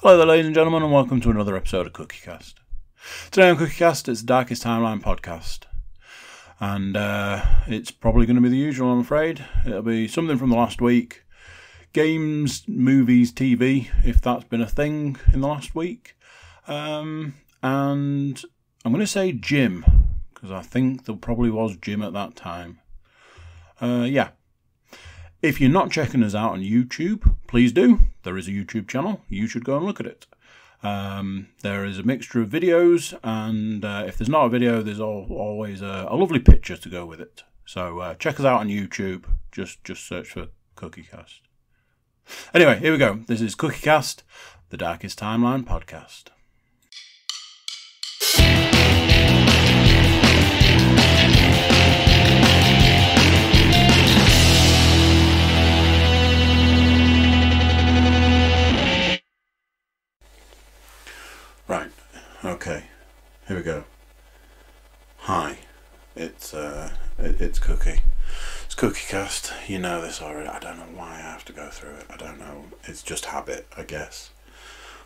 Hello there, ladies and gentlemen, and welcome to another episode of Cookiecast. Today on Cookiecast, it's the Darkest Timeline podcast. And it's probably going to be the usual, I'm afraid. It'll be something from the last week. Games, movies, TV, if that's been a thing in the last week. And I'm going to say gym, because I think there probably was gym at that time. Yeah. If you're not checking us out on YouTube, please do. There is a YouTube channel. You should go and look at it. There is a mixture of videos, and if there's not a video, there's always a lovely picture to go with it. So check us out on YouTube. Just search for Cookiecast. Anyway, here we go. This is Cookiecast, the Darkest Timeline podcast. Right, okay, here we go. Hi, it's Cookie. It's Cookiecast. You know this already. I don't know why I have to go through it. I don't know. It's just habit, I guess.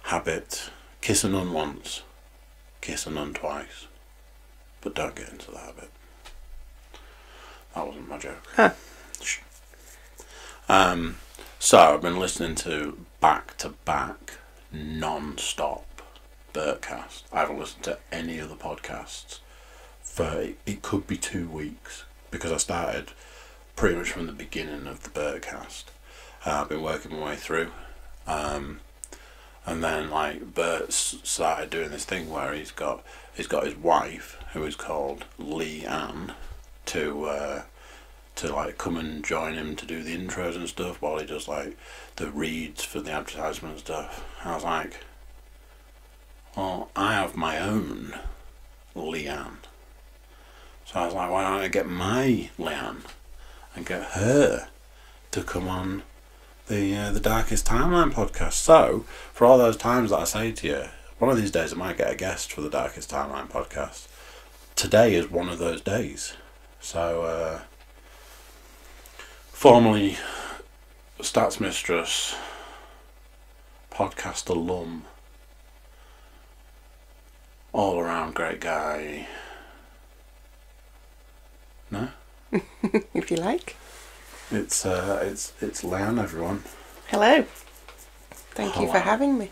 Habit. Kiss a nun once. Kiss a nun twice. But don't get into the habit. That wasn't my joke. Huh. Shh. So I've been listening to back-to-back, non-stop Bertcast. I haven't listened to any other podcasts for it could be 2 weeks, because I started pretty much from the beginning of the Bertcast. I've been working my way through, and then like Bert started doing this thing where he's got his wife, who is called Lianne, to like come and join him to do the intros and stuff while he does like the reads for the advertisement and stuff. And I was like, well, I have my own Lianne. So I was like, why don't I get my Lianne and get her to come on the Darkest Timeline podcast? So, for all those times that I say to you, one of these days I might get a guest for the Darkest Timeline podcast. Today is one of those days. So, formerly Stats Mistress, podcast alum, all around great guy. No? If you like. It's Lianne, everyone. Hello. Thank you for having me.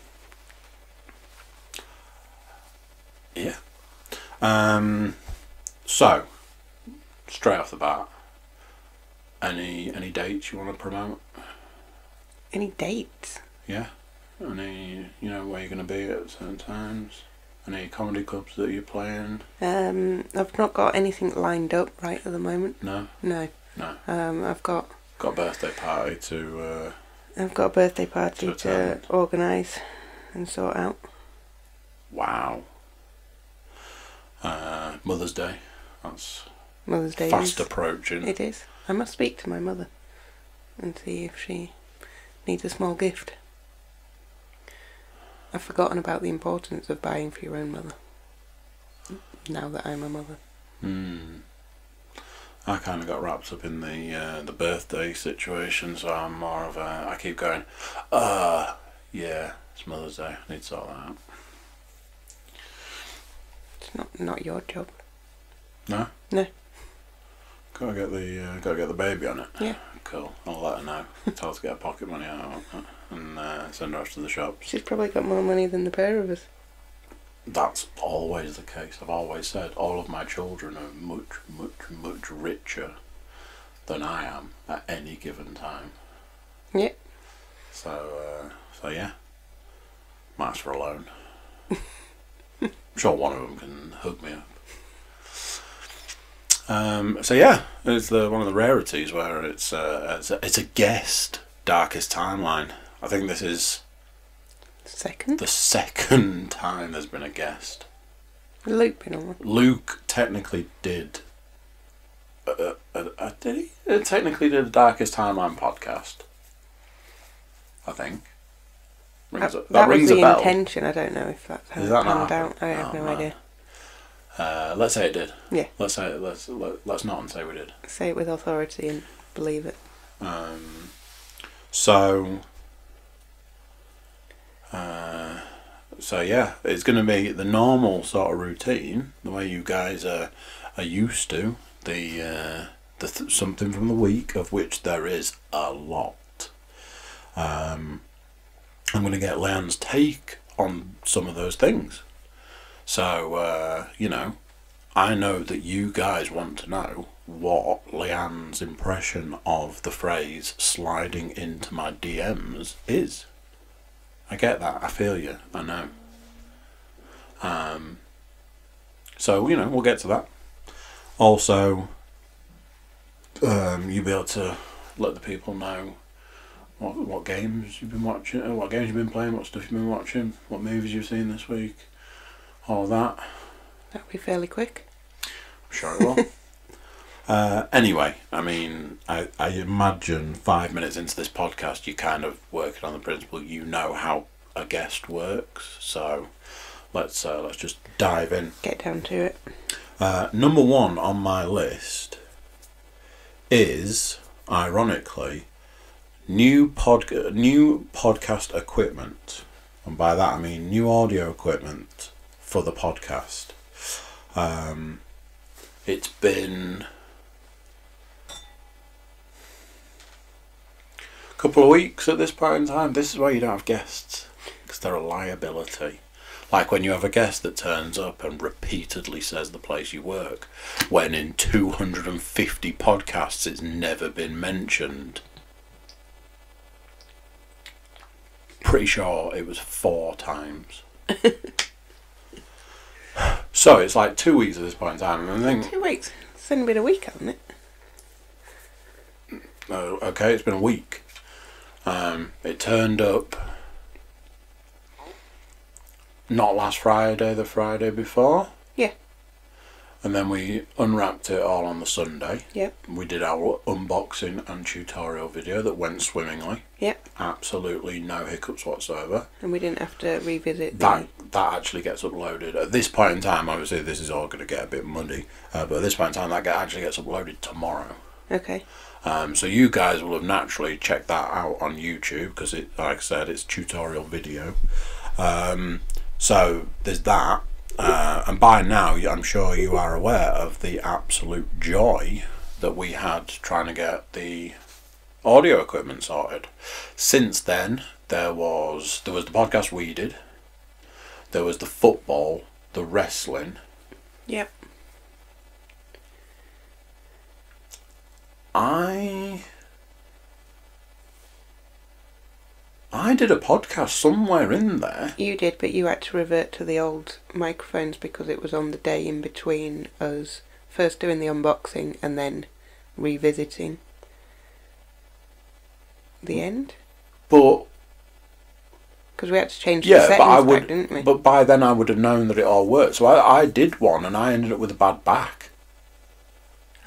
Yeah. So, straight off the bat, any dates you want to promote? Any dates? Yeah. Any, where you're going to be at certain times? Any comedy clubs that you're playing? I've not got anything lined up right at the moment. No? No. I've got a birthday party to... I've got a birthday party to organise and sort out. Wow. Mother's Day. That's Mother's Day fast approaching. It is. I must speak to my mother and see if she needs a small gift. I've forgotten about the importance of buying for your own mother, now that I'm a mother. I kind of got wrapped up in the birthday situation, so I'm more of a... I keep going, yeah, it's Mother's Day, I need to sort that out. It's not your job. No? No. Gotta get the baby on it. Yeah. Cool. I'll let her know. Tell her to get her pocket money out and send her off to the shops. She's probably got more money than the pair of us. That's always the case. I've always said all of my children are much, much, much richer than I am at any given time. Yeah. So yeah. Might ask for a loan. I'm sure one of them can hook me up. So yeah, it's one of the rarities where it's a guest Darkest Timeline. I think this is the second time there's been a guest. Luke been on one. Luke technically did. Did he? Technically did the Darkest Timeline podcast. I think. That was the intention. I don't know if that's how it panned out. I have no idea. Let's say it did. Yeah. Let's not and say we did. Say it with authority and believe it. So, I So yeah, it's going to be the normal sort of routine, the way you guys are used to. The something from the week, of which there is a lot. I'm going to get Leanne's take on some of those things. So I know that you guys want to know what Leanne's impression of the phrase sliding into my DMs is. I get that. I feel you. I know. So, we'll get to that. Also, you'll be able to let the people know what games you've been watching, what games you've been playing, what stuff you've been watching, what movies you've seen this week, all of that. That'll be fairly quick. I'm sure it will. Anyway, I mean, I imagine 5 minutes into this podcast, you're kind of working on the principle you know how a guest works. So let's just dive in. Get down to it. Number one on my list is, ironically, new podcast equipment, and by that I mean new audio equipment for the podcast. It's been a couple of weeks at this point in time. This is why you don't have guests, because they're a liability. Like when you have a guest that turns up and repeatedly says the place you work, when in 250 podcasts it's never been mentioned. Pretty sure it was 4 times. So it's like 2 weeks at this point in time. And I think 2 weeks? It's only been a week, hasn't it? Oh, okay, it's been a week. It turned up not last Friday, the Friday before. Yeah. And then we unwrapped it all on the Sunday. Yep. We did our unboxing and tutorial video that went swimmingly. Yep. Absolutely no hiccups whatsoever. And we didn't have to revisit that actually gets uploaded. At this point in time, obviously this is all going to get a bit muddy, but at this point in time that actually gets uploaded tomorrow. Okay. So you guys will have naturally checked that out on YouTube, because it, like I said, it's tutorial video. So there's that. And by now, I'm sure you are aware of the absolute joy that we had trying to get the audio equipment sorted. Since then, there was the podcast we did. There was the football, the wrestling. Yep. I did a podcast somewhere in there. You did, but you had to revert to the old microphones because it was on the day in between us first doing the unboxing and then revisiting the end. But because we had to change the settings back, didn't we? But by then I would have known that it all worked. So I did one and I ended up with a bad back.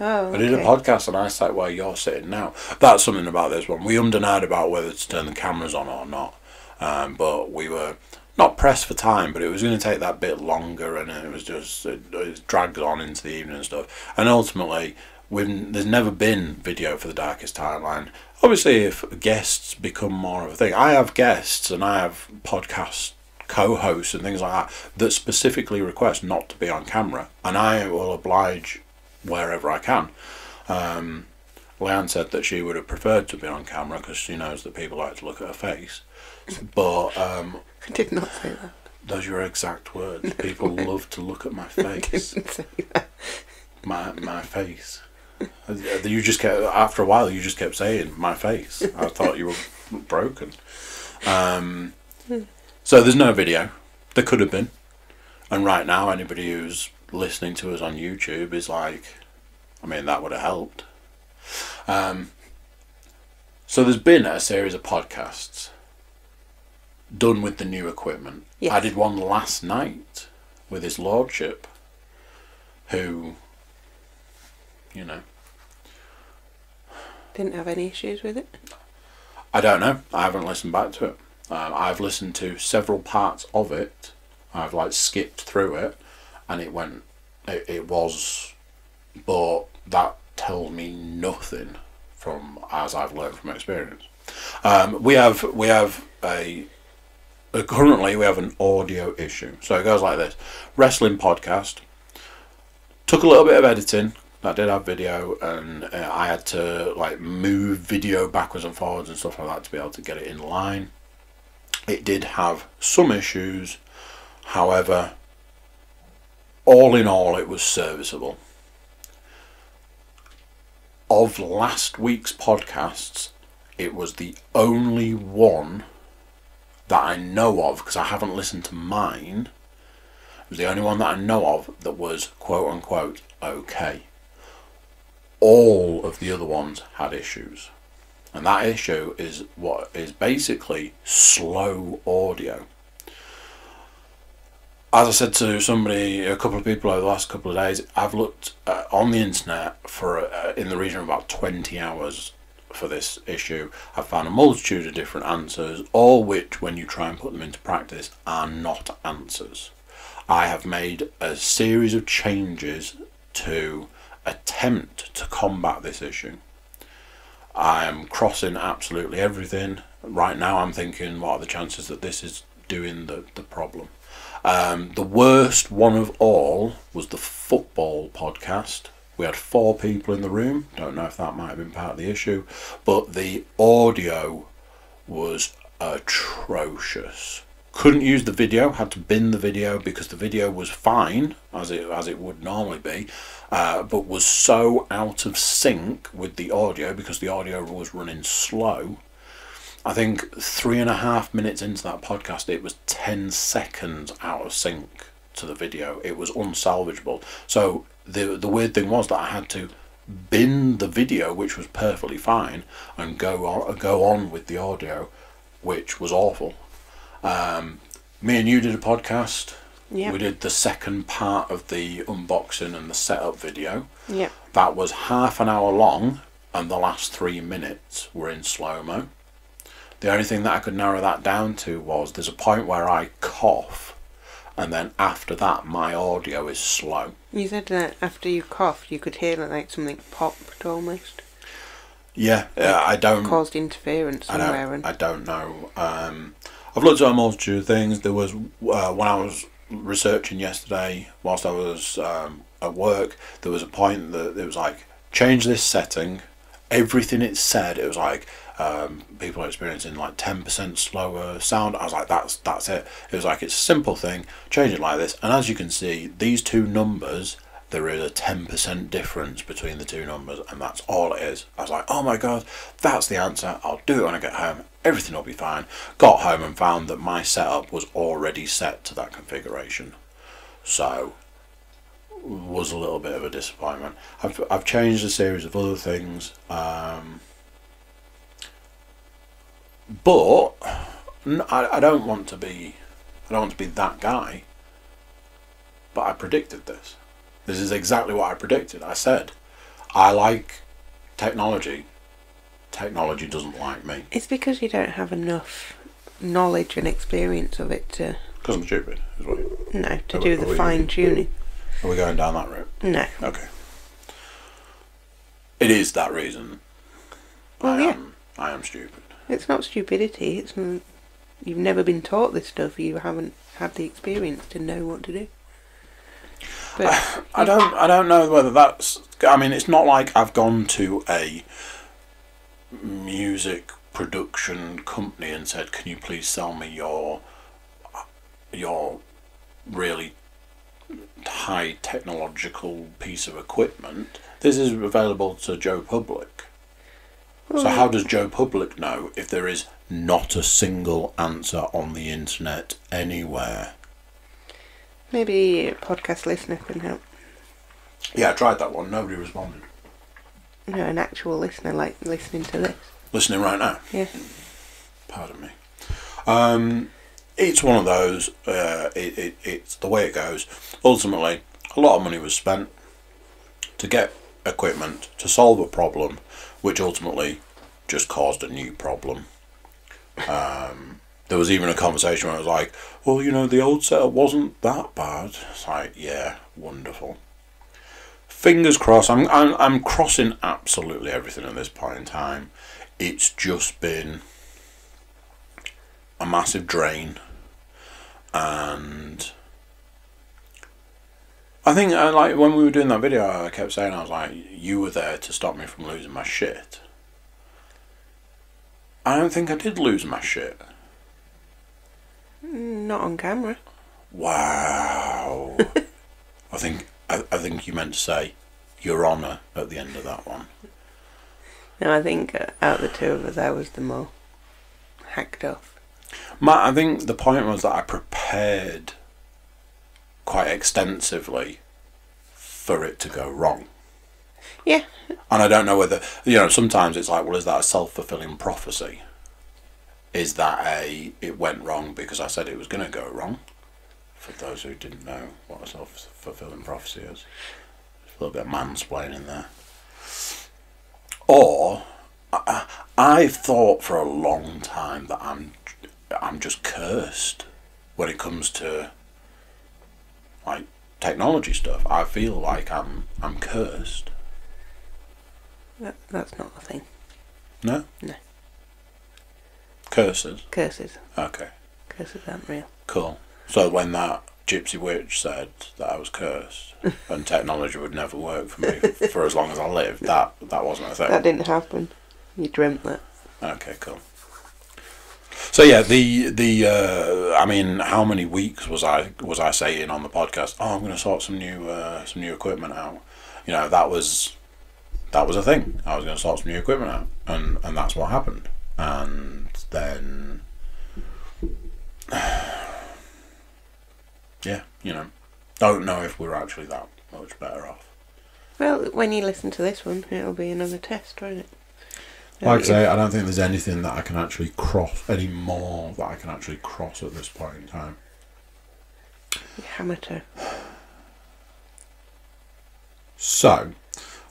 Oh, okay. I did a podcast and I sat where you're sitting now. That's something about this one. We denied about whether to turn the cameras on or not. But we were not pressed for time, but it was going to take that bit longer, and it was just it dragged on into the evening and stuff. And ultimately, there's never been video for the Darkest Timeline. Obviously, if guests become more of a thing, I have guests and I have podcast co-hosts and things like that specifically request not to be on camera, and I will oblige wherever I can. Lianne said that she would have preferred to be on camera because she knows that people like to look at her face. But I did not say that. Those are your exact words. People love to look at my face. I didn't say that. My face. You just kept, after a while, you just kept saying my face. I thought you were broken. So there's no video. There could have been. And right now, anybody who's listening to us on YouTube is like, I mean, that would have helped. So there's been a series of podcasts done with the new equipment. Yes. I did one last night with His Lordship, who, didn't have any issues with it. I don't know. I haven't listened back to it. I've listened to several parts of it. I've skipped through it, and it was, but that tells me nothing from as I've learned from experience. We have currently we have an audio issue. So it goes like this. Wrestling podcast. Took a little bit of editing. I did have video, and I had to like move video backwards and forwards and stuff like that to be able to get it in line. It did have some issues. However, all in all, it was serviceable. Of last week's podcasts, it was the only one that I know of, because I haven't listened to mine. It was the only one that I know of that was quote unquote okay. All of the other ones had issues. And that issue is what is basically slow audio. As I said to somebody, a couple of people over the last couple of days, I've looked on the internet for in the region of about 20 hours for this issue. I've found a multitude of different answers, all which, when you try and put them into practice, are not answers. I have made a series of changes to attempt to combat this issue. I am crossing absolutely everything. Right now I'm thinking, what are the chances that this is doing the problem? The worst one of all was the football podcast. We had 4 people in the room. Don't know if that might have been part of the issue, but the audio was atrocious. Couldn't use the video, had to bin the video because the video was fine, as it would normally be, but was so out of sync with the audio because the audio was running slow. I think 3.5 minutes into that podcast, it was 10 seconds out of sync to the video. It was unsalvageable. So the weird thing was that I had to bin the video, which was perfectly fine, and go on with the audio, which was awful. Me and you did a podcast. Yep. We did the second part of the unboxing and the setup video. Yep. That was half an hour long, and the last 3 minutes were in slow-mo. The only thing that I could narrow that down to was there's a point where I cough, and then after that my audio is slow. You said that after you coughed you could hear like something popped almost. Yeah, I don't... Caused interference somewhere. I don't know. I've looked at a multitude of things. There was, when I was researching yesterday, whilst I was at work, there was a point that it was like, change this setting. Everything it said, it was like, people are experiencing like 10% slower sound. I was like, that's it. It was like, it's a simple thing, change it like this. And as you can see, these two numbers, there is a 10% difference between the two numbers, and that's all it is. I was like, oh my god, that's the answer. I'll do it when I get home. Everything will be fine. Got home and found that my setup was already set to that configuration. So, was a little bit of a disappointment. I've changed a series of other things. But I don't want to be that guy. But I predicted this. This is exactly what I predicted. I said, I like technology. Technology doesn't like me. It's because you don't have enough knowledge and experience of it to... Because I'm stupid, is what you... No, to do the fine-tuning. Are we going down that route? No. Okay. It is that reason. Well, I am stupid. It's not stupidity. It's you've never been taught this stuff. You haven't had the experience to know what to do. But I don't know whether that's... I mean, it's not like I've gone to a music production company and said, can you please sell me your really high technological piece of equipment. This is available to Joe Public. So how does Joe Public know if there is not a single answer on the internet anywhere? Maybe a podcast listener can help. Yeah, I tried that one. Nobody responded. No, an actual listener, like listening to this. Listening right now? Yeah. Pardon me. It's one of those, it's the way it goes. Ultimately, a lot of money was spent to get equipment to solve a problem, which ultimately just caused a new problem. There was even a conversation where I was like, well, you know, the old setup wasn't that bad. It's like, yeah, wonderful. Fingers crossed. I'm crossing absolutely everything at this point in time. It's just been a massive drain And I think, like, when we were doing that video, I kept saying, I was like, you were there to stop me from losing my shit. I don't think I did lose my shit. Not on camera. Wow. I think you meant to say Your Honour at the end of that one. No, I think out of the two of us, I was the more hacked off. I think the point was that I prepared quite extensively for it to go wrong. Yeah. And I don't know whether, sometimes it's like, well, is that a self-fulfilling prophecy? Is that it went wrong because I said it was going to go wrong? For those who didn't know what a self-fulfilling prophecy is. There's a little bit of mansplaining there. Or, I've thought for a long time that I'm just cursed when it comes to, like, technology stuff. I feel like I'm cursed. That's not a thing. No? No. Curses? Curses. Okay. Curses aren't real. Cool. So when that gypsy witch said that I was cursed and technology would never work for me for as long as I lived, that wasn't a thing. That didn't happen. You dreamt that. Okay, cool. So yeah, I mean, how many weeks was I saying on the podcast, oh, I'm going to sort some new equipment out. That was a thing. I was going to sort some new equipment out, and that's what happened. And then, yeah, don't know if we're actually that much better off. Well, when you listen to this one, it'll be another test, won't it? Like I say, I don't think there's anything that I can actually cross anymore that I can actually cross at this point in time. Hammer toe. So,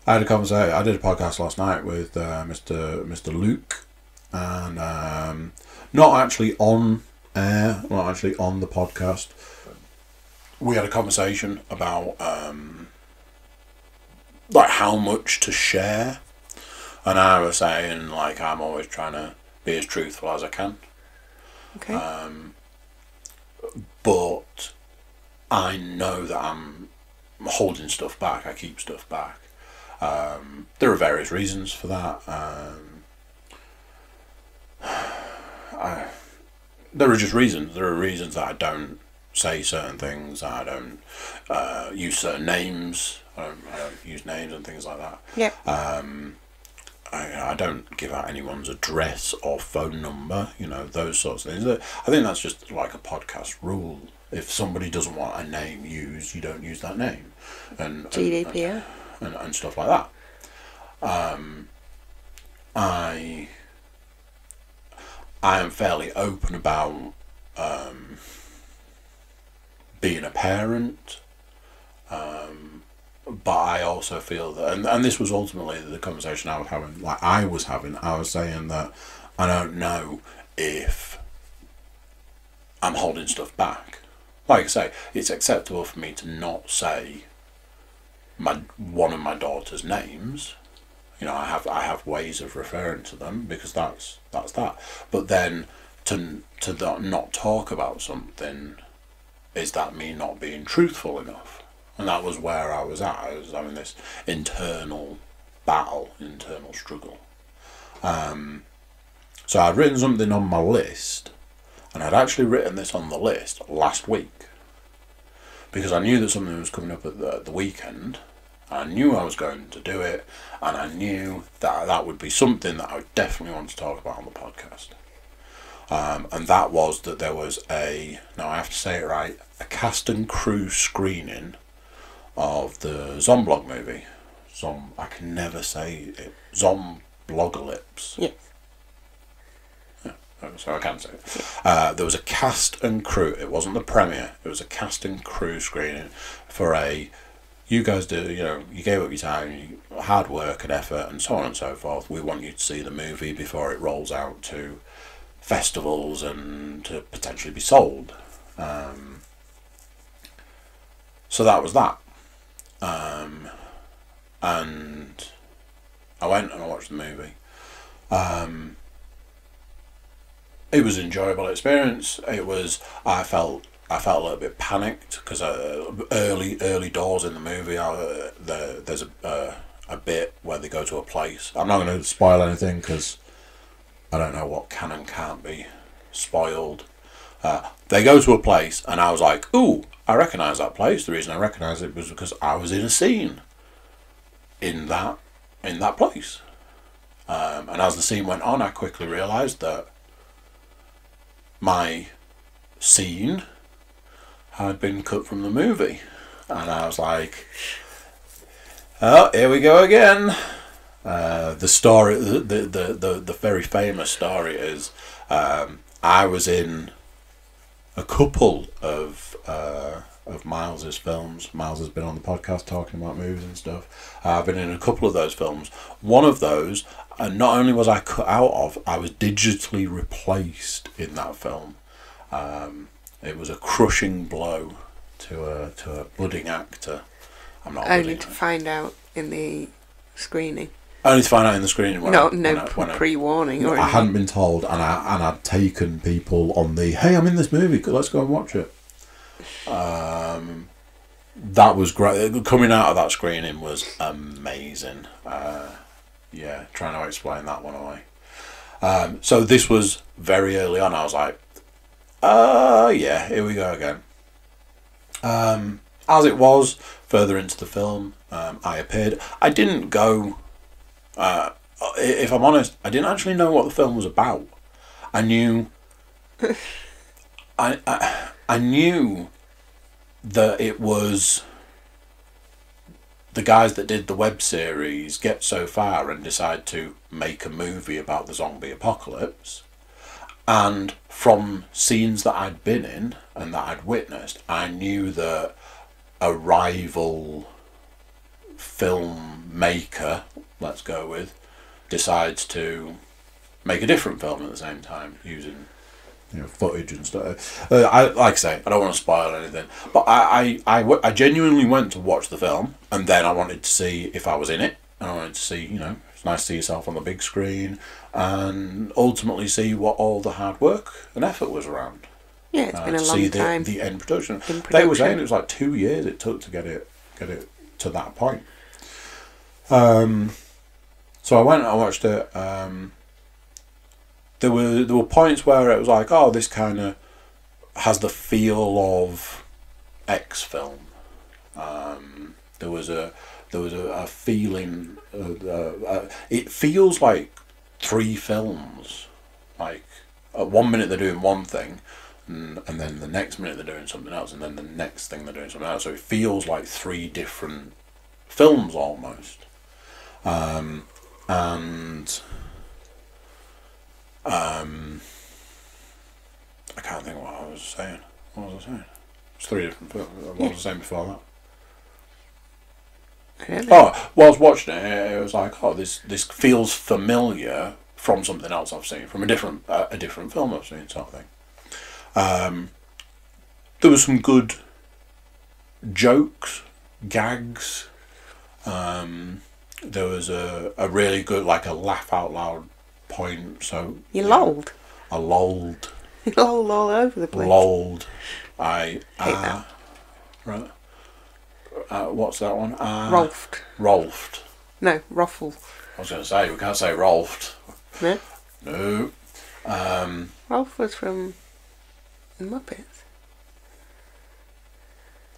I had a conversation. I did a podcast last night with Mr. Luke, and not actually on air, not actually on the podcast. We had a conversation about like how much to share. And I was saying, like, I'm always trying to be as truthful as I can. Okay. But I know that I'm holding stuff back. I keep stuff back. There are various reasons for that. There are just reasons. There are reasons that I don't say certain things. I don't use certain names. I don't use names and things like that. Yeah. I don't give out anyone's address or phone number, those sorts of things. I think that's just like a podcast rule. If somebody doesn't want a name used, you don't use that name. And GDPR. And stuff like that. I am fairly open about being a parent. But I also feel that, and this was ultimately the conversation I was having. I was saying that I don't know if I'm holding stuff back. Like I say, it's acceptable for me to not say one of my daughter's names. I have ways of referring to them because that's that. But then to not talk about something, is that me not being truthful enough? And that was where I was at. I was having this internal battle, internal struggle. So I'd written something on my list, and I'd actually written this on the list last week because I knew that something was coming up at the weekend. I knew I was going to do it, and I knew that would be something that I would definitely want to talk about on the podcast. And that was that there was now I have to say it right, a cast and crew screening of the Zomblog movie. I can never say it. Zomblogalypse. Yes. Yeah, so I can say it. There was a cast and crew. It wasn't the premiere. It was a cast and crew screening for you guys do, you gave up your time, hard work and effort and so on and so forth. We want you to see the movie before it rolls out to festivals and to potentially be sold. So that was that. And I went and I watched the movie. It was an enjoyable experience. I felt I felt a little bit panicked because early doors in the movie, there's a bit where they go to a place. I'm not going to spoil anything because I don't know what can and can't be spoiled. They go to a place, and I was like, "Ooh, I recognise that place." The reason I recognised it was because I was in a scene in that place. And as the scene went on, I quickly realised that my scene had been cut from the movie, and I was like, "Oh, here we go again." The story, the very famous story is, I was in a couple of Miles's films. Miles has been on the podcast talking about movies and stuff. I've been in a couple of those films. One of those, not only was I cut out of, I was digitally replaced in that film. It was a crushing blow to a budding actor. I'm not only to find out in the screening. Only to find out in the screening. No pre-warning or anything. I hadn't been told, and I'd taken people on the, "Hey, I'm in this movie, let's go and watch it." That was great. Coming out of that screening was amazing. Trying to explain that one away. So this was very early on. I was like, here we go again. As it was, further into the film, I appeared. I didn't go... if I'm honest, I didn't actually know what the film was about. I knew... I knew that it was the guys that did the web series get so far and decide to make a movie about the zombie apocalypse. And from scenes that I'd been in and that I'd witnessed, I knew that a rival filmmaker, let's go with, decides to make a different film at the same time using footage and stuff. Like I say, I don't want to spoil anything, but I genuinely went to watch the film, and then I wanted to see if I was in it, and I wanted to see, it's nice to see yourself on the big screen, and ultimately see what all the hard work and effort was around. Yeah, it's been a long time. The end production. They were saying it was like 2 years it took to get it to that point. So I went and I watched it. There were points where it was like, oh, this kind of has the feel of X film. There was a feeling. It feels like 3 films. Like at 1 minute they're doing one thing, and then the next minute they're doing something else, and then the next thing they're doing something else. So it feels like 3 different films almost. I can't think what I was saying. What was I saying? It's 3 different films. What was I saying before that? While I was watching it, it was like, oh, this feels familiar from something else I've seen, from a different film I've seen, sort of thing. There was some good jokes, gags. There was a really good, like a laugh out loud point. So you lolled. I lolled. You lolled all over the place. Lolled. I hate that. Right. What's that one? Rolfed. Rolfed. No, ruffled. I was going to say, we can't say Rolfed. No? No. Rolf was from the Muppets.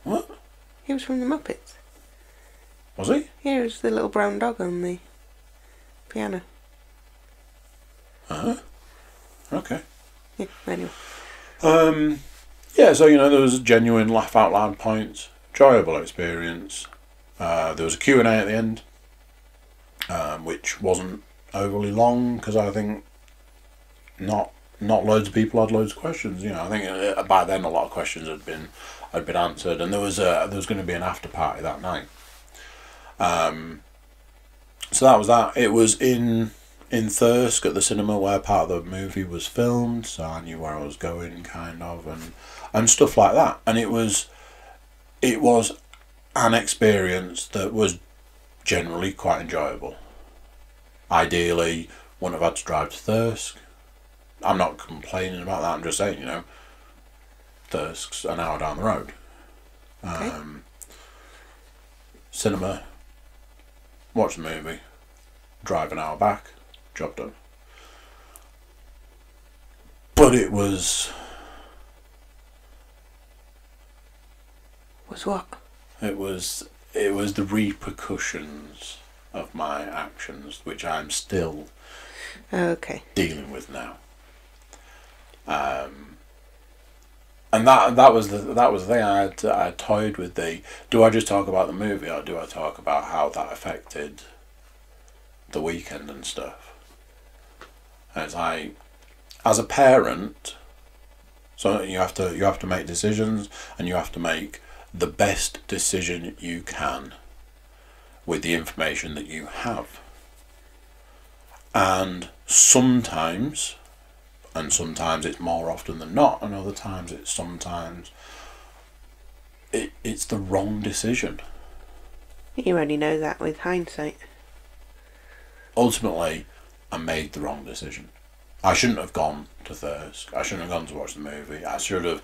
What? He was from the Muppets. Was he? Yeah, he was the little brown dog on the piano. Okay. Yeah, anyway. Yeah, so, there was a genuine laugh out loud points, enjoyable experience. There was a Q&A at the end, which wasn't overly long, because I think not loads of people had loads of questions. I think by then a lot of questions had been answered, and there was going to be an after party that night. So that was that. It was in Thirsk at the cinema where part of the movie was filmed, so I knew where I was going, kind of, and stuff like that. And it was an experience that was generally quite enjoyable. Ideally, wouldn't have had to drive to Thirsk. I'm not complaining about that. I'm just saying, Thirsk's an hour down the road. Okay. Cinema, watch the movie, drive an hour back, job done. But it was... Was what? It was the repercussions of my actions, which I'm still dealing with now. And that was the thing. I toyed with do I just talk about the movie, or do I talk about how that affected the weekend and stuff? And it's like, as a parent, so you have to make decisions, and you have to make the best decision you can with the information that you have. And sometimes it's more often than not, and other times it's the wrong decision. You only know that with hindsight. Ultimately, I made the wrong decision. I shouldn't have gone to Thirsk. I shouldn't have gone to watch the movie. I should have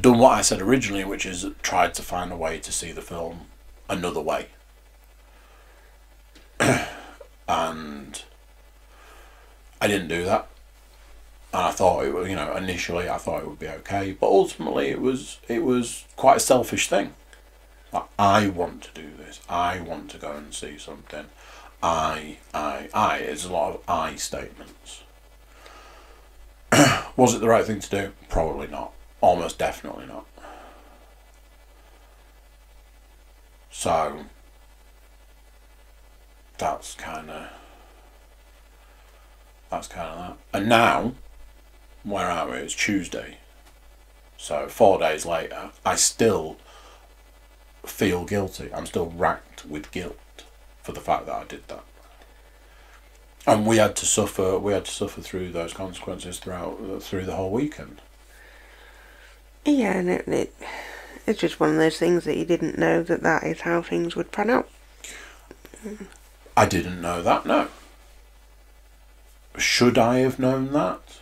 done what I said originally, which is tried to find a way to see the film another way. And I didn't do that. And I thought it was, initially I thought it would be okay, but ultimately it was quite a selfish thing. Like, I want to do this. I want to go and see something. It's a lot of I statements. Was it the right thing to do? Probably not. Almost definitely not. So that's kind of that. And now, where are we? It's Tuesday. So 4 days later, I still feel guilty. I'm still racked with guilt for the fact that I did that. And we had to suffer through those consequences through the whole weekend. Yeah, and it's just one of those things that you didn't know that is how things would pan out. I didn't know that, no. Should I have known that?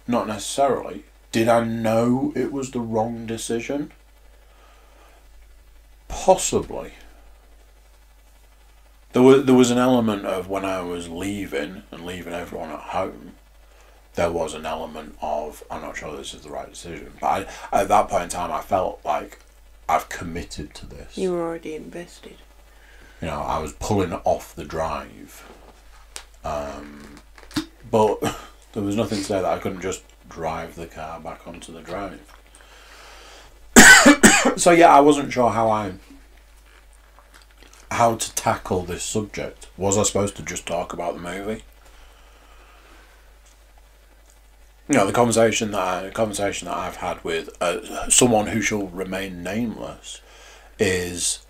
Not necessarily. Did I know it was the wrong decision? Possibly. There was an element of when I was leaving everyone at home, there was an element of, I'm not sure this is the right decision. But at that point in time, I felt like I've committed to this. You were already invested. I was pulling off the drive. But there was nothing to say that I couldn't just drive the car back onto the drive. So yeah, I wasn't sure how to tackle this subject. Was I supposed to just talk about the movie? The conversation that I've had with someone who shall remain nameless is,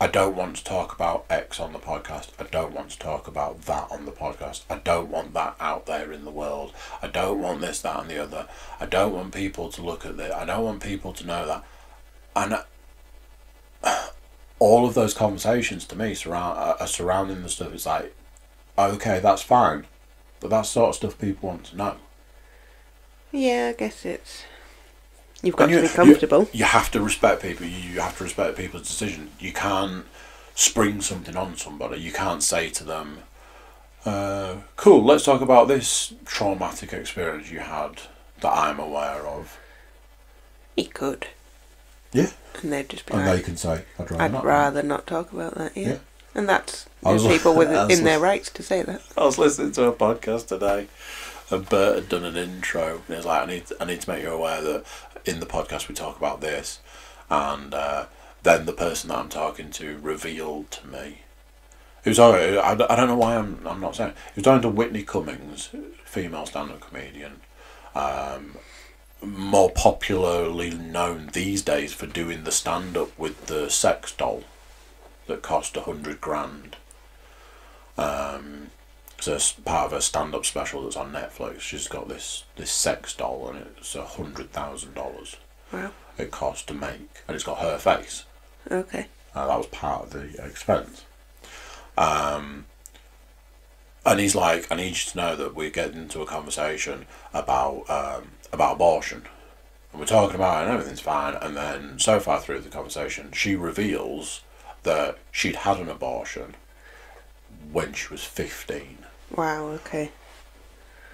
I don't want to talk about X on the podcast. I don't want to talk about that on the podcast. I don't want that out there in the world. I don't want this, that, and the other. I don't want people to look at this. I don't want people to know that. And all of those conversations to me are surrounding the stuff. It's like, okay, that's fine, but that's sort of stuff people want to know. Yeah, I guess you've got to be comfortable. You have to respect people. You have to respect people's decision. You can't spring something on somebody. You can't say to them, cool, let's talk about this traumatic experience you had that I'm aware of. You could. Yeah. And they'd just be and like, they can say, I'd rather not talk about that, yeah. And that's people in their rights to say that. I was listening to a podcast today, and Bert had done an intro, and he was like, I need to make you aware that in the podcast we talk about this, and then the person that I'm talking to revealed to me, I don't know why I'm not saying it. He was talking to Whitney Cummings, female stand-up comedian, more popularly known these days for doing the stand-up with the sex doll that cost $100,000. It's part of a stand-up special that's on Netflix. She's got this sex doll, and it's $100,000. Wow. It cost to make, and it's got her face. Okay. That was part of the expense. And he's like, I need you to know that we're getting into a conversation about abortion. and we're talking about it and everything's fine, and then so far through the conversation she reveals that she'd had an abortion when she was 15. Wow, okay.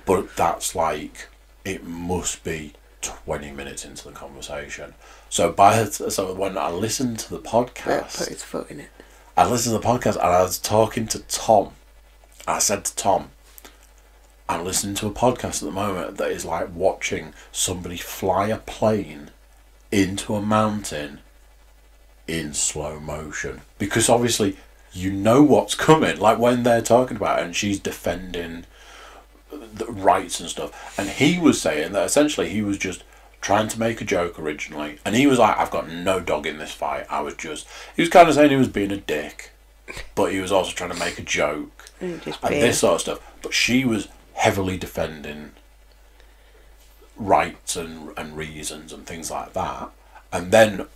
But that's like, it must be 20 minutes into the conversation. So when I listened to the podcast... Put his foot in it. I listened to the podcast and I was talking to Tom. I said to Tom, I'm listening to a podcast at the moment that is like watching somebody fly a plane into a mountain in slow motion. Because obviously you know what's coming. Like when they're talking about it and she's defending the rights and stuff. And he was saying that essentially he was just trying to make a joke originally. And he was like, I've got no dog in this fight. He was kind of saying he was being a dick. But he was also trying to make a joke. And this sort of stuff. But she was heavily defending rights and reasons and things like that. And then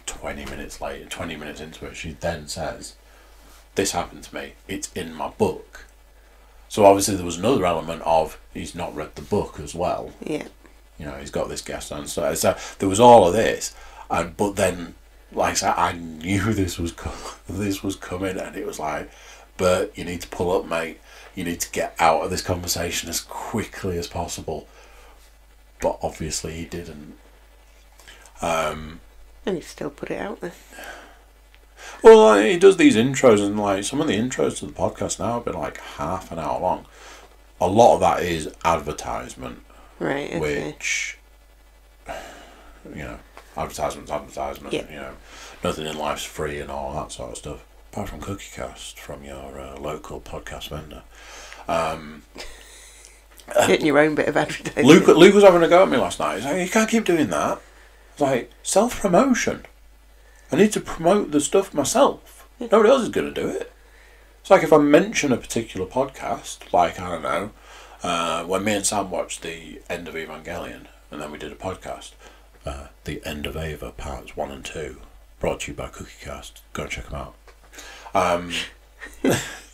20 minutes into it, she then says, this happened to me, it's in my book. So obviously there was another element of he's not read the book as well. Yeah. You know, he's got this guest on. So there was all of this, but then, like I said, I knew this was coming, and it was like, Bert, you need to pull up, mate. You need to get out of this conversation as quickly as possible. But obviously he didn't. And he still put it out there. Well, he does these intros, and like some of the intros to the podcast now have been like half an hour long. A lot of that is advertisement. Right, okay. Which, you know, advertisement, yeah. you know, nothing in life's free and all that sort of stuff. Apart from Cookiecast from your local podcast vendor. Getting your own bit of advertising. Luke was having a go at me last night. He's like, you can't keep doing that. I was like, self-promotion. I need to promote the stuff myself. Nobody else is going to do it. It's like if I mention a particular podcast, like, I don't know, when me and Sam watched the end of Evangelion, and then we did a podcast, The End of Ava, parts 1 and 2, brought to you by Cookiecast. Go and check them out.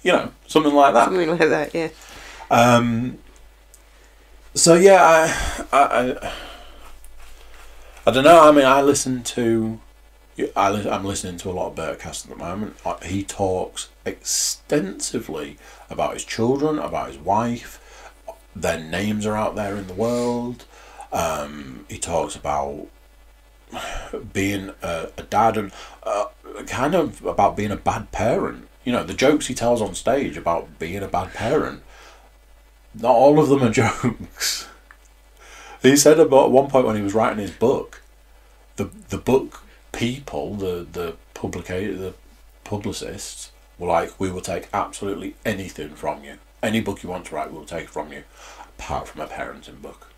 You know, something like that. Something like that, yeah. So yeah, I don't know. I mean, I'm listening to a lot of Bertcast at the moment. He talks extensively about his children, about his wife. Their names are out there in the world. He talks about being a dad and kind of about being a bad parent. You know, the jokes he tells on stage about being a bad parent, not all of them are jokes. He said about one point when he was writing his book, the book people, the publicists were like, we will take absolutely anything from you. Any book you want to write, we'll take it from you, apart from a parenting book.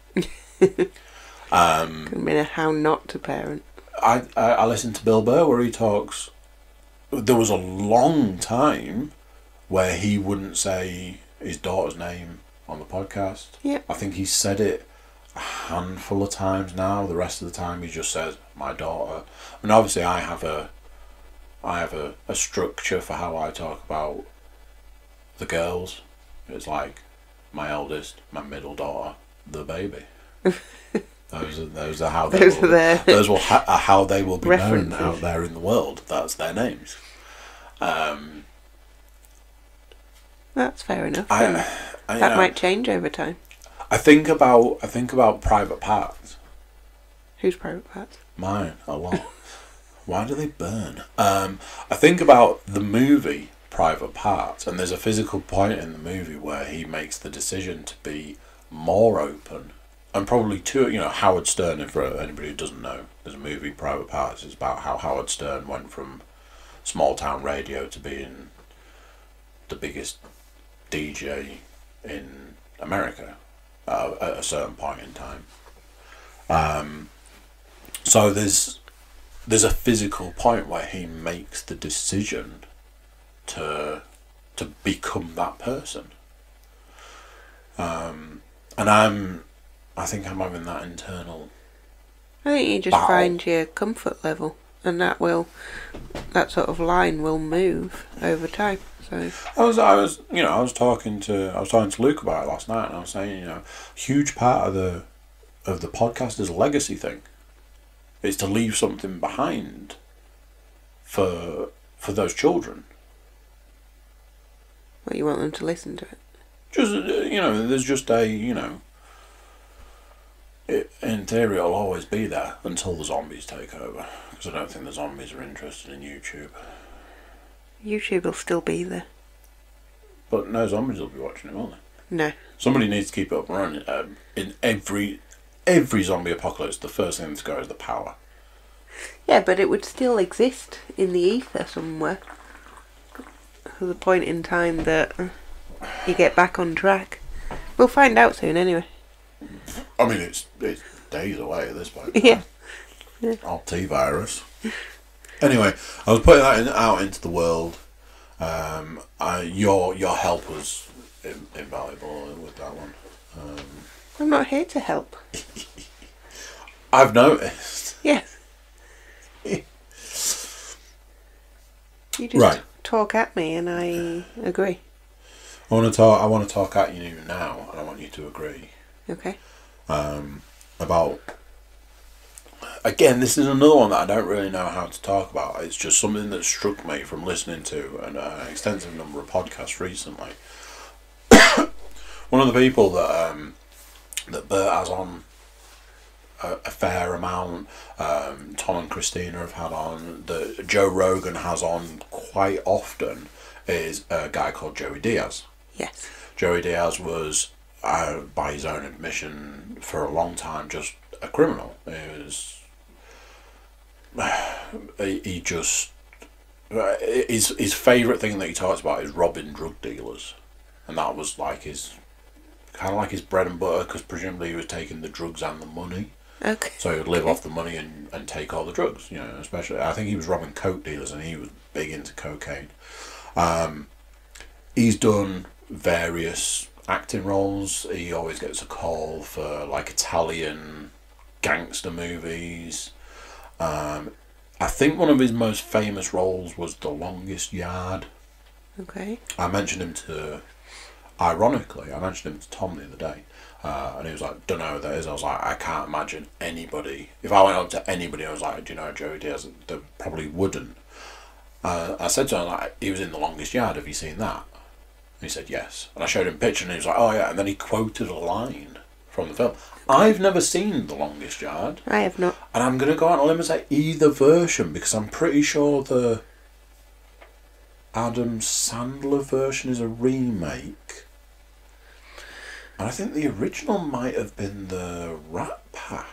I mean, how not to parent. I listened to Bill Burr where he talks. There was a long time where he wouldn't say his daughter's name on the podcast. Yeah. I think he said it a handful of times now. The rest of the time he just says my daughter. And obviously I have a structure for how I talk about the girls. It's like my eldest, my middle daughter, the baby. Those are how they how they will be references. known out there in the world. That's their names. That's fair enough. I that might change over time. I think about private parts. Whose private parts? Mine, a lot. Why do they burn? I think about the movie Private Parts, and there's a physical point in the movie where he makes the decision to be more open. And probably Howard Stern, if for anybody who doesn't know, there's a movie, Private Parts, it's about how Howard Stern went from small town radio to being the biggest DJ in America at a certain point in time. So there's a physical point where he makes the decision to become that person. And I think I'm having that internal. I think you just battle. find your comfort level, and that sort of line will move over time. So I was talking to Luke about it last night, and I was saying, huge part of of the podcast as a legacy thing. It's to leave something behind for those children. Well, you want them to listen to it? Just, there's just in theory it'll always be there until the zombies take over. Because I don't think the zombies are interested in YouTube. YouTube will still be there. But no zombies will be watching it, won't they? No. Somebody needs to keep it up and running. In every zombie apocalypse, the first thing to go is the power. Yeah, but it would still exist in the ether somewhere. To the point in time that you get back on track. We'll find out soon anyway. I mean, it's days away at this point. Yeah. RT virus. Anyway, I was putting that out into the world. Your help was invaluable with that one. I'm not here to help. I've noticed. Yes. You just right. Talk at me and I agree. I want to talk at you now, and I want you to agree. Okay. About, again, this is another one that I don't really know how to talk about. It's just something that struck me from listening to an extensive number of podcasts recently. One of the people that Bert has on a fair amount, Tom and Christina have had on, that Joe Rogan has on quite often, is a guy called Joey Diaz. Yes. Joey Diaz was, by his own admission, for a long time just a criminal. His favourite thing that he talks about is robbing drug dealers, and that was like his bread and butter, because presumably he was taking the drugs and the money. Okay. So he would live off the money and take all the drugs, especially, I think he was robbing coke dealers, and he was big into cocaine. He's done various acting roles. He always gets a call for like Italian gangster movies. I think one of his most famous roles was The Longest Yard. Okay. Ironically, I mentioned him to Tom the other day, and he was like, don't know who that is. I was like, I can't imagine anybody, if I went up to anybody, I was like, do you know Joey Diaz? They probably wouldn't. I said to him, like, he was in The Longest Yard, have you seen that? And he said yes. And I showed him a picture, and he was like, oh yeah, and then he quoted a line from the film. I've never seen The Longest Yard. I have not. And I'm going to go out on a limb and say either version, because I'm pretty sure the Adam Sandler version is a remake. And I think the original might have been the Rat Pack.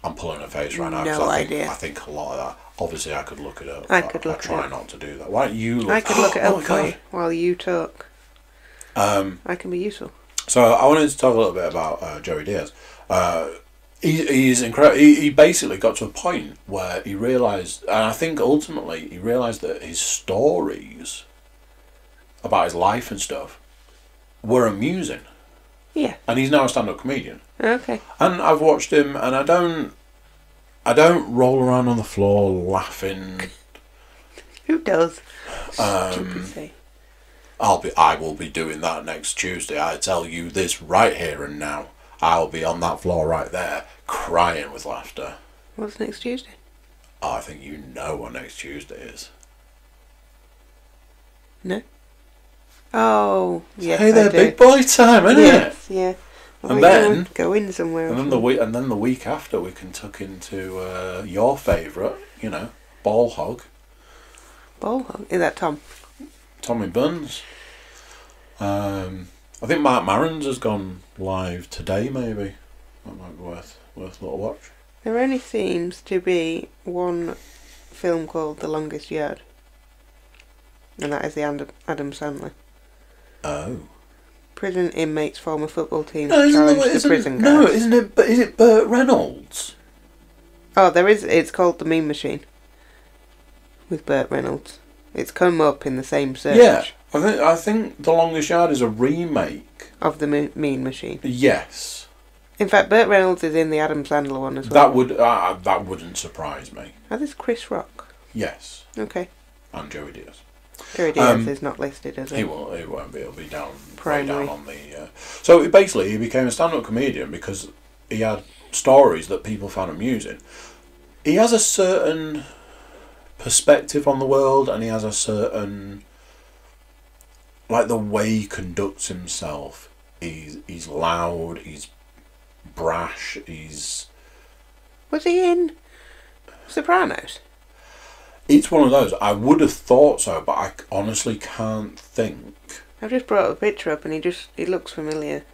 I'm pulling a face right now. No idea. I think a lot of that. Obviously, I could look it up. I try not to do that. Why don't you look? I could look it up for God. you while you talk. I can be useful. So I wanted to talk a little bit about Joey Diaz. He's incredible. He basically got to a point where he realised, and I think ultimately he realised that his stories about his life and stuff were amusing. Yeah. And he's now a stand-up comedian. Okay. And I've watched him, and I don't roll around on the floor laughing. Who does? I will be doing that next Tuesday. I tell you this right here and now. I'll be on that floor right there, crying with laughter. What's next Tuesday? Oh, I think you know what next Tuesday is. No. Oh, yes. Hey there, big boy time, isn't it? Yeah. Well, And then go in somewhere. And then the week after, we can tuck into your favourite, Ball Hog. Ball Hog? Is that Tom? Tommy Buns. I think Mark Maron's has gone live today, maybe. That might be worth a little watch. There only seems to be one film called The Longest Yard. And that is the Adam Sandler. Oh. Prison inmates form a football team to challenge the prison guards. No, isn't it? But is it Burt Reynolds? Oh, there is. It's called The Mean Machine. With Burt Reynolds. It's come up in the same search. Yeah, I think The Longest Yard is a remake of The Mean Machine. Yes. In fact, Burt Reynolds is in the Adam Sandler one as well. That wouldn't surprise me. Oh, this is Chris Rock. Yes. Okay. And Joey Diaz. Joey Diaz is not listed, is he? He won't be. He'll be down, way Primary. down on the... So basically, he became a stand-up comedian because he had stories that people found amusing. He has a certain perspective on the world, and he has a certain... Like, the way he conducts himself. He's loud, he's brash, he's... Was he in Sopranos? It's one of those. I would have thought so, but I honestly can't think. I've just brought a picture up and he looks familiar.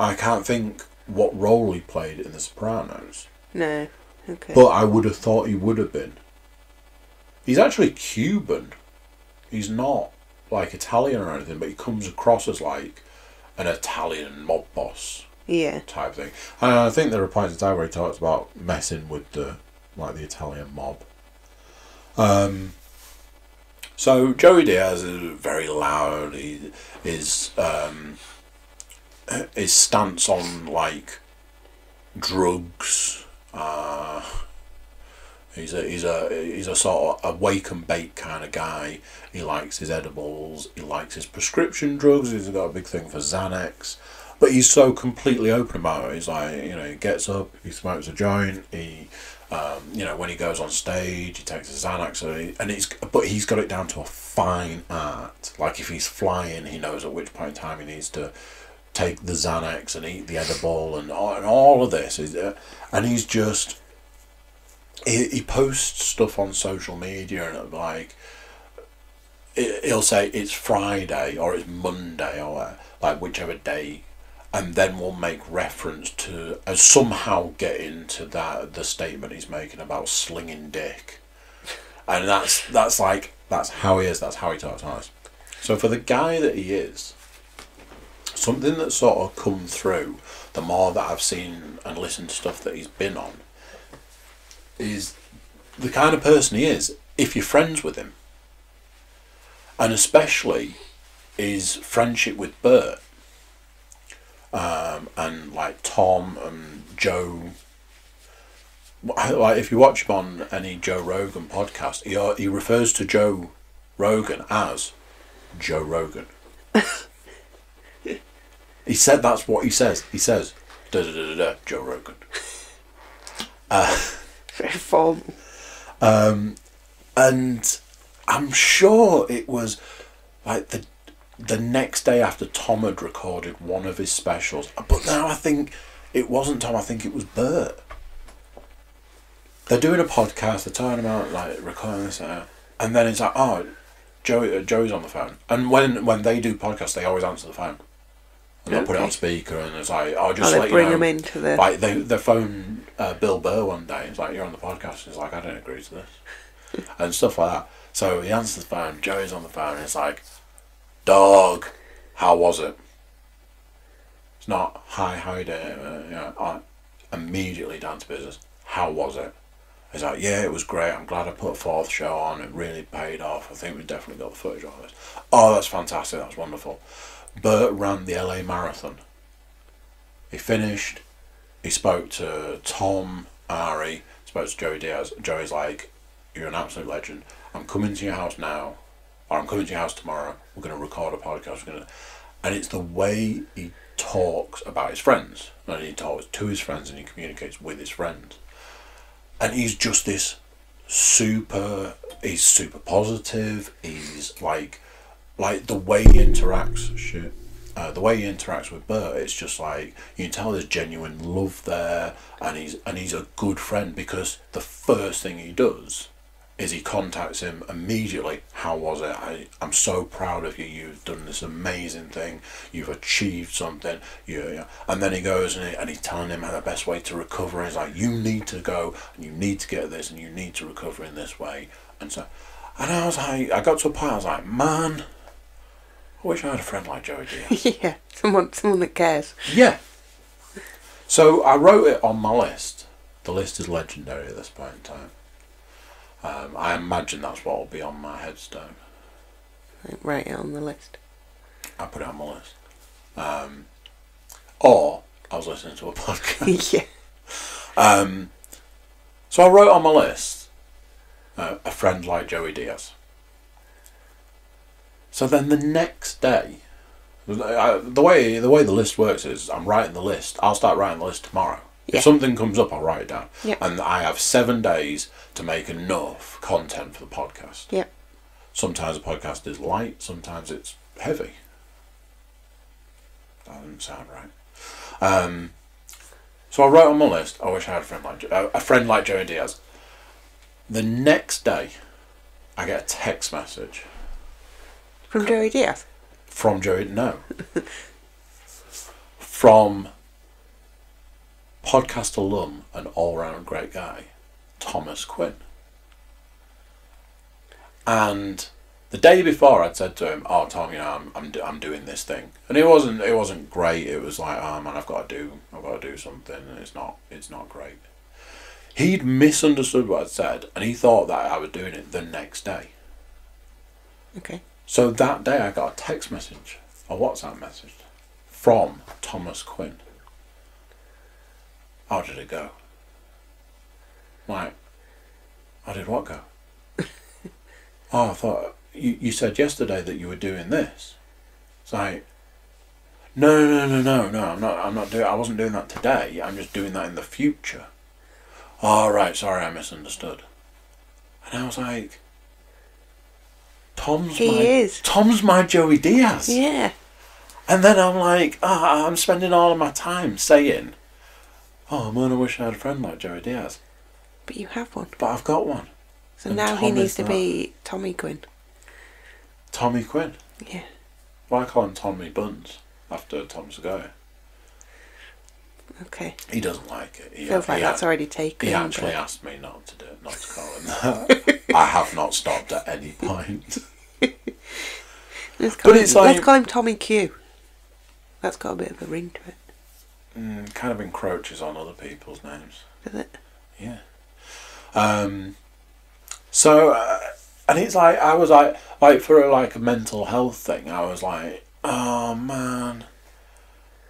I can't think what role he played in The Sopranos. No. Okay. But I would have thought he would have been. He's actually Cuban. He's not like Italian or anything, but he comes across as like an Italian mob boss. Yeah. Type thing. And I think there are points in time where he talks about messing with the Italian mob. So Joey Diaz is very loud. His stance on like drugs. He's a sort of a wake and bake kind of guy. He likes his edibles. He likes his prescription drugs. He's got a big thing for Xanax. But he's so completely open about it. He's like, he gets up, he smokes a joint, he, when he goes on stage, he takes a Xanax, but he's got it down to a fine art. Like if he's flying, he knows at which point in time he needs to take the Xanax and eat the edible and all of this. And he's just, he posts stuff on social media and like, he'll say it's Friday or it's Monday or like whichever day. And then we'll make reference to somehow get into the statement he's making about slinging dick, and that's how he is. That's how he talks to us. So for the guy that he is, something that's sort of come through the more that I've seen and listened to stuff that he's been on is the kind of person he is. If you're friends with him, and especially his friendship with Bert. And like Tom and Joe, like if you watch him on any Joe Rogan podcast, he refers to Joe Rogan as Joe Rogan. He said that's what he says. He says da da da da Joe Rogan. Very formal. And I'm sure it was like the next day after Tom had recorded one of his specials. But now I think it wasn't Tom, I think it was Bert. They're doing a podcast, they're talking about like recording this and then it's like, oh, Joey's on the phone. And when they do podcasts, they always answer the phone. And they'll put it on speaker and it's like, oh, just like, bring them into the... Like they phone Bill Burr one day, it's like, you're on the podcast, and it's like, I don't agree to this. And stuff like that. So he answers the phone, Joey's on the phone, and it's like, dog, how was it? It's not, hi, how you doing? Immediately down to business. How was it? It's like, yeah, it was great. I'm glad I put a fourth show on. It really paid off. I think we definitely got the footage on this. Oh, that's fantastic. That's wonderful. Bert ran the LA Marathon. He finished. He spoke to Tom, Ari, spoke to Joey Diaz. Joey's like, you're an absolute legend. I'm coming to your house now. Or I'm coming to your house tomorrow. We're going to record a podcast. And it's the way he talks about his friends. And he talks to his friends and he communicates with his friends. And he's just this he's super positive. He's like the way he interacts, the way he interacts with Bert, it's just like, you can tell there's genuine love there. And he's a good friend because the first thing he does is he contacts him immediately. How was it? I'm so proud of you. You've done this amazing thing. You've achieved something. And then he goes and he's telling him the best way to recover. He's like, you need to go and you need to get this and you need to recover in this way. And I was like, I got to a point, I was like, man, I wish I had a friend like Joey Diaz. Yeah, someone that cares. Yeah. So I wrote it on my list. The list is legendary at this point in time. I imagine that's what will be on my headstone. Write it on the list. I put it on my list. Or I was listening to a podcast. Yeah. So I wrote on my list a friend like Joey Diaz. So then the next day, the way the list works is I'm writing the list. I'll start writing the list tomorrow. Yeah. If something comes up, I'll write it down. Yeah. And I have 7 days to make enough content for the podcast. Yeah. Sometimes the podcast is light, sometimes it's heavy. That doesn't sound right. So I wrote on my list, I wish I had a friend like Joey Diaz. The next day, I get a text message. From Joey Diaz? From Joey, no. From podcast alum and all-round great guy, Thomas Quinn. And the day before, I'd said to him, "Oh, Tom, I'm doing this thing," and it wasn't great. It was like, "Oh man, I've got to do something," and it's not great. He'd misunderstood what I'd said, and he thought that I was doing it the next day. Okay. So that day, I got a text message, a WhatsApp message, from Thomas Quinn. How did it go? Like, how did what go? Oh, I thought you said yesterday that you were doing this. It's like, no, I'm not doing. I wasn't doing that today. I'm just doing that in the future. Oh, right, sorry, I misunderstood. And I was like, Tom's my Joey Diaz. Yeah. And then I'm like, I'm spending all of my time saying, "Oh man, I wish I had a friend like Joey Diaz." But you have one. But I've got one. So And now Tom he needs is to that. be Tommy Quinn. Tommy Quinn. Yeah. Well, I call him Tommy Buns after Tom Segura. Okay. He doesn't like it. Feels like that's already taken. He actually asked me not to call him that. I have not stopped at any point. Let's call him Tommy Q. That's got a bit of a ring to it. Kind of encroaches on other people's names. Does it? Yeah. So, and it's like, I was like for a mental health thing, I was like, oh man,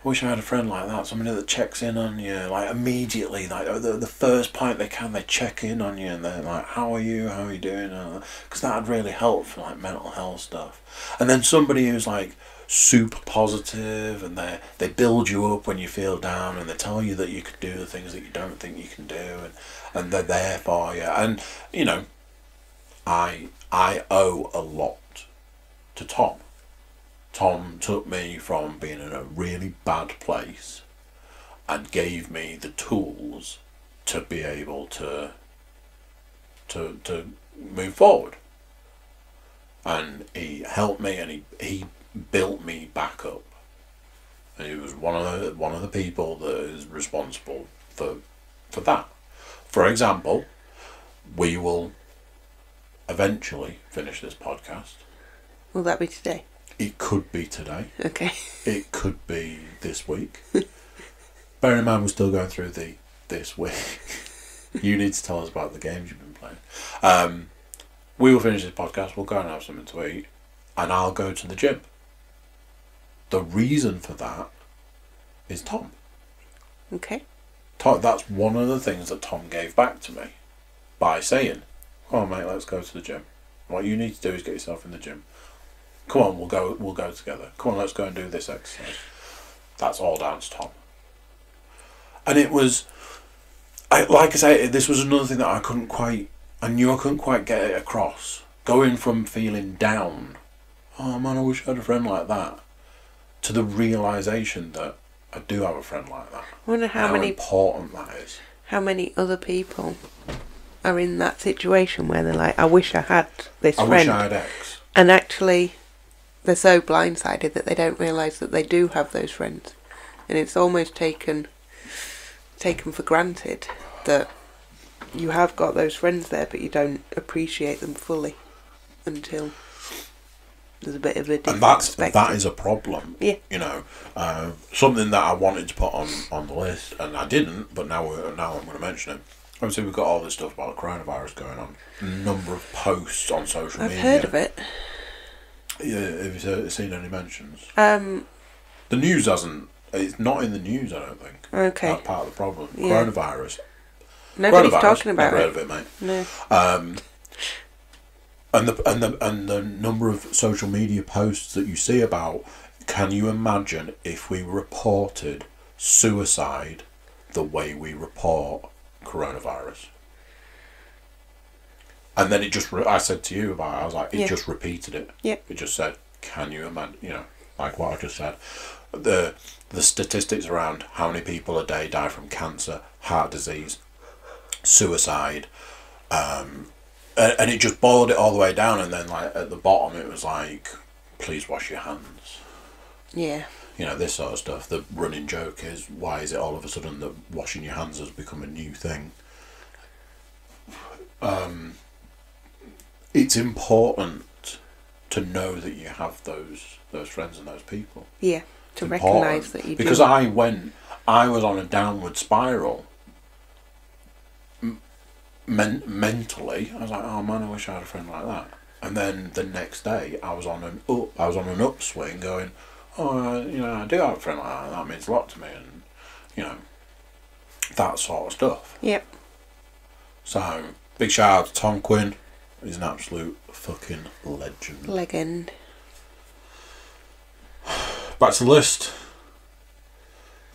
I wish I had a friend like that, somebody that checks in on you, like immediately, like the first point they check in on you, and they're like, how are you doing, because that'd really help for like mental health stuff. And then somebody who's like super positive, and they build you up when you feel down, and they tell you that you can do the things that you don't think you can do, and they're there for you. And you know, I owe a lot to Tom. Tom took me from being in a really bad place and gave me the tools to be able to move forward. And he helped me, and he built me back up. And he was one of the people that is responsible for that. For example, we will eventually finish this podcast. Will that be today? It could be today. Okay. It could be this week. Bear in mind, we're still going through this week. You need to tell us about the games you've been playing. We will finish this podcast. We'll go and have something to eat, and I'll go to the gym. The reason for that is Tom. Okay. Tom, that's one of the things that Tom gave back to me by saying, "Come on, mate, let's go to the gym. What you need to do is get yourself in the gym. Come on, we'll go together. Come on, let's go and do this exercise." That's all down to Tom. And it was, like I say, this was another thing that I knew I couldn't quite get it across. Going from feeling down, oh man, I wish I had a friend like that, to the realisation that I do have a friend like that. I wonder how many important that is. How many other people are in that situation where they're like, I wish I had this friend. I wish I had X. And actually, they're so blindsided that they don't realise that they do have those friends. And it's almost taken for granted that you have got those friends there, but you don't appreciate them fully until there's a bit of a different perspective. That is a problem. Yeah. You know, something that I wanted to put on the list, and I didn't, but now I'm going to mention it. Obviously, we've got all this stuff about coronavirus going on. A number of posts on social media. I've heard of it. Yeah, have you seen any mentions? The news hasn't. It's not in the news, I don't think. Okay. That's part of the problem. Yeah. Coronavirus. Nobody's talking about Never it. heard of it, mate. No. the number of social media posts that you see about, can you imagine if we reported suicide the way we report coronavirus? And then it just, I said to you about it, I was like, it just repeated it. Yep. It just said, can you imagine, like what I just said. The statistics around how many people a day die from cancer, heart disease, suicide, and it just boiled it all the way down, and then like at the bottom it was like, please wash your hands. Yeah. This sort of stuff. The running joke is, why is it all of a sudden that washing your hands has become a new thing? It's important to know that you have those friends and those people. Yeah, to recognise that you do. Because I was on a downward spiral. Mentally, I was like, oh man, I wish I had a friend like that. And then the next day, I was on an upswing, going, oh, I do have a friend like that. That means a lot to me, and that sort of stuff. Yep. So big shout out to Tom Quinn. He's an absolute fucking legend. Legend. Back to the list.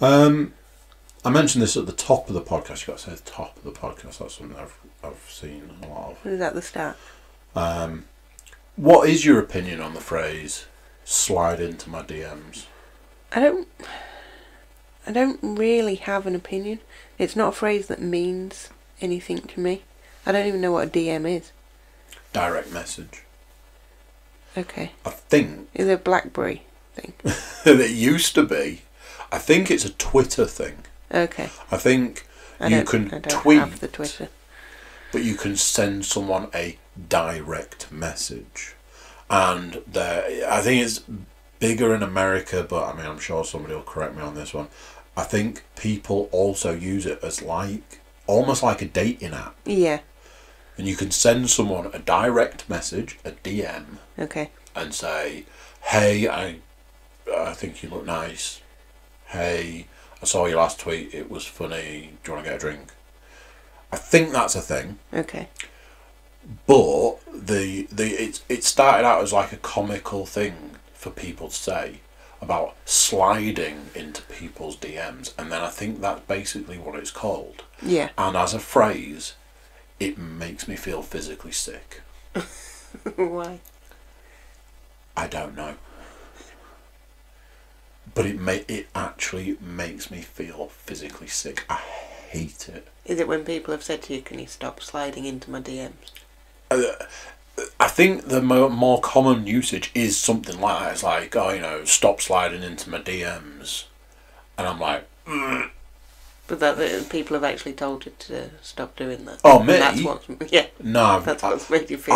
I mentioned this at the top of the podcast. You've got to say the top of the podcast. That's something I've seen a lot of. Is that the start? What is your opinion on the phrase "slide into my DMs"? I don't really have an opinion. It's not a phrase that means anything to me. I don't even know what a DM is. Direct message. Okay. I think Is it a BlackBerry thing? it used to be. I think it's a Twitter thing. Okay. I think I you don't can tweet, have the Twitter. but you can send someone a direct message, and I think it's bigger in America, but I mean, I'm sure somebody will correct me on this one. I think people also use it as almost like a dating app. Yeah. And you can send someone a direct message, a DM, Okay. and say, hey, I think you look nice. Hey, I saw your last tweet, it was funny, do you want to get a drink? I think that's a thing. Okay. But it started out as like a comical thing for people to say about sliding into people's DMs, and then I think that's basically what it's called. Yeah. And as a phrase, it makes me feel physically sick. Why? I don't know. But it actually makes me feel physically sick. I hate it. Is it when people have said to you, can you stop sliding into my DMs? I think the more common usage is something like that. It's like, oh, stop sliding into my DMs. And I'm like, ugh. But that people have actually told you to stop doing that. Oh, me? And that's what's, yeah. No. That's what's made you feel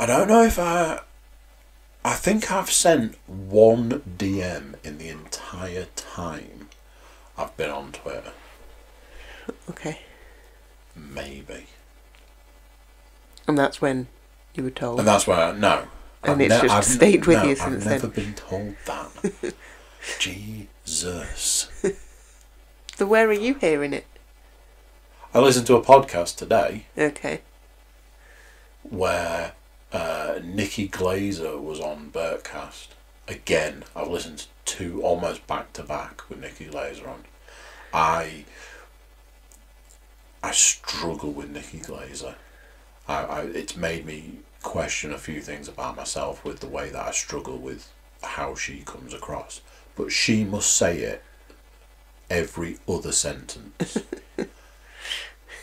I don't know if I think I've sent one DM in the entire time I've been on Twitter. Okay. Maybe. And that's when you were told. And that's where, no. And it's just stayed with you since then. I've never been told that. Jesus. So where are you hearing it? I listened to a podcast today. Okay. Where Nikki Glaser was on Bertcast. Again, I've listened to two almost back to back with Nikki Glaser on. I struggle with Nikki Glaser. It's made me question a few things about myself with the way that I struggle with how she comes across. But she must say it every other sentence.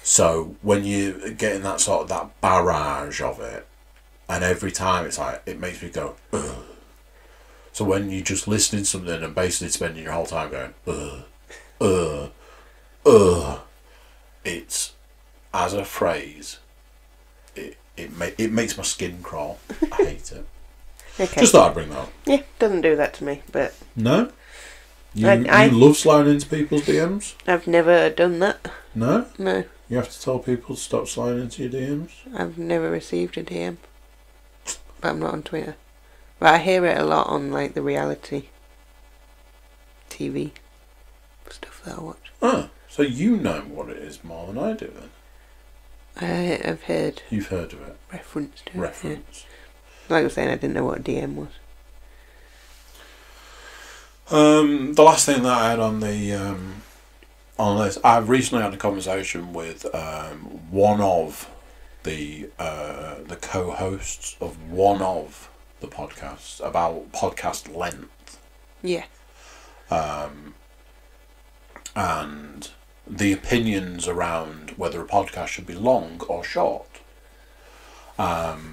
So when you're getting that barrage of it, and every time it's like, it makes me go, ugh. So when you're just listening to something and basically spending your whole time going, it's, as a phrase, it makes my skin crawl. I hate it. Okay. Just thought I'd bring that up. Yeah, doesn't do that to me, but... No? You I love sliding into people's DMs? I've never done that. No? No. You have to tell people to stop sliding into your DMs? I've never received a DM. But I'm not on Twitter. But I hear it a lot on, like, the reality TV stuff that I watch. Oh, so you know what it is more than I do then? I've heard. You've heard of it? Reference to Reference. it. Yeah. Like I was saying, I didn't know what a DM was. The last thing that I had on this, I've recently had a conversation with one of the co-hosts of one of the podcasts about podcast length. Yeah. And the opinions around whether a podcast should be long or short. I'll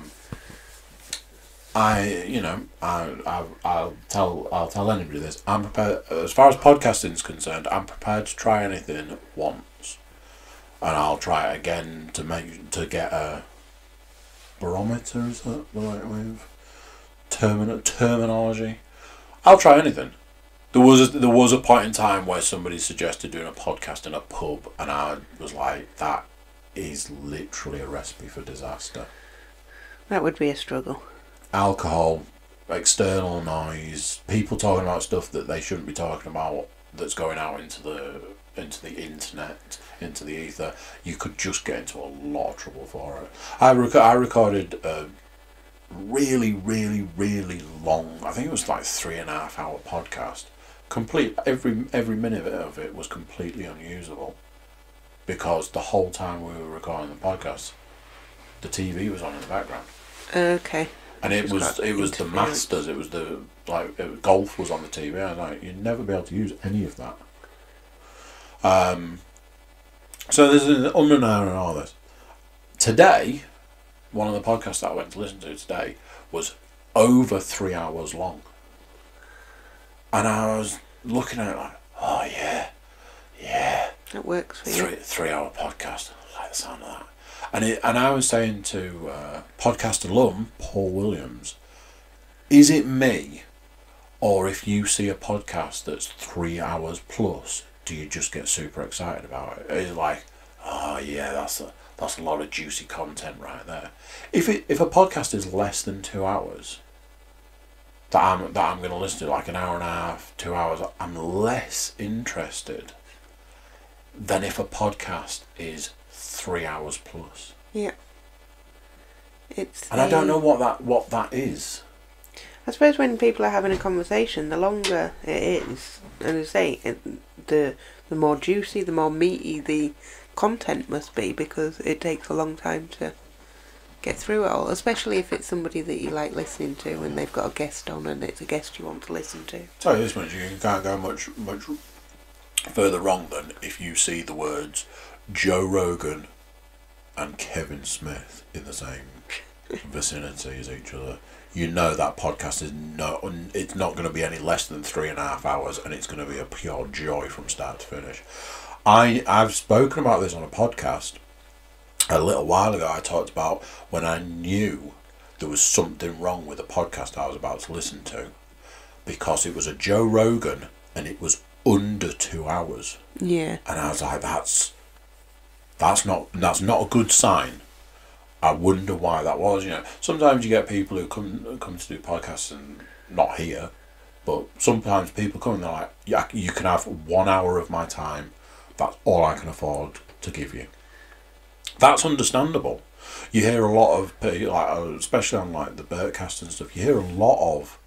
tell anybody this. I'm prepared, as far as podcasting is concerned, I'm prepared to try anything once, and I'll try it again to get a barometer. Is that the right way of terminology? I'll try anything. There was a point in time where somebody suggested doing a podcast in a pub, and I was like, that is literally a recipe for disaster. That would be a struggle. Alcohol, external noise, people talking about stuff that they shouldn't be talking about, that's going out into the internet, into the ether. You could just get into a lot of trouble for it. I recorded a really, really, really long, I think it was like 3.5 hour podcast. Complete, every minute of it was completely unusable, because the whole time we were recording the podcast, the TV was on in the background. Okay. And it was the Masters. It was golf was on the TV. I was like, you'd never be able to use any of that. So there's an and hour and all this. Today, one of the podcasts that I went to listen to today was over 3 hours long. And I was looking at it like, oh yeah. That works for you. 3 hour podcast. I like the sound of that. And I was saying to podcast alum Paul Williams, is it me, or if you see a podcast that's 3 hours plus, do you just get super excited about it? It's like, oh yeah, that's a lot of juicy content right there. If a podcast is less than 2 hours, that I'm going to listen to, like an hour and a half, 2 hours, I'm less interested than if a podcast is 3 hours plus. Yeah. I don't know what that is. I suppose when people are having a conversation, the longer it is, and I say, the more juicy, the more meaty the content must be, because it takes a long time to get through it all, especially if it's somebody that you like listening to and they've got a guest on and it's a guest you want to listen to. Tell you this much, you can't go much further wrong than if you see the words Joe Rogan and Kevin Smith in the same vicinity as each other. You know that podcast is it's not going to be any less than 3.5 hours, and it's going to be a pure joy from start to finish. I've spoken about this on a podcast a little while ago. I talked about when I knew there was something wrong with the podcast I was about to listen to, because it was a Joe Rogan and it was under 2 hours. Yeah. And I was like, that's not a good sign. I wonder why that was. You know, sometimes you get people who come to do podcasts and not here, but sometimes people come and they're like, yeah, you can have 1 hour of my time. That's all I can afford to give you. That's understandable. You hear a lot of people, like, especially on like the Bertcast and stuff, you hear a lot of,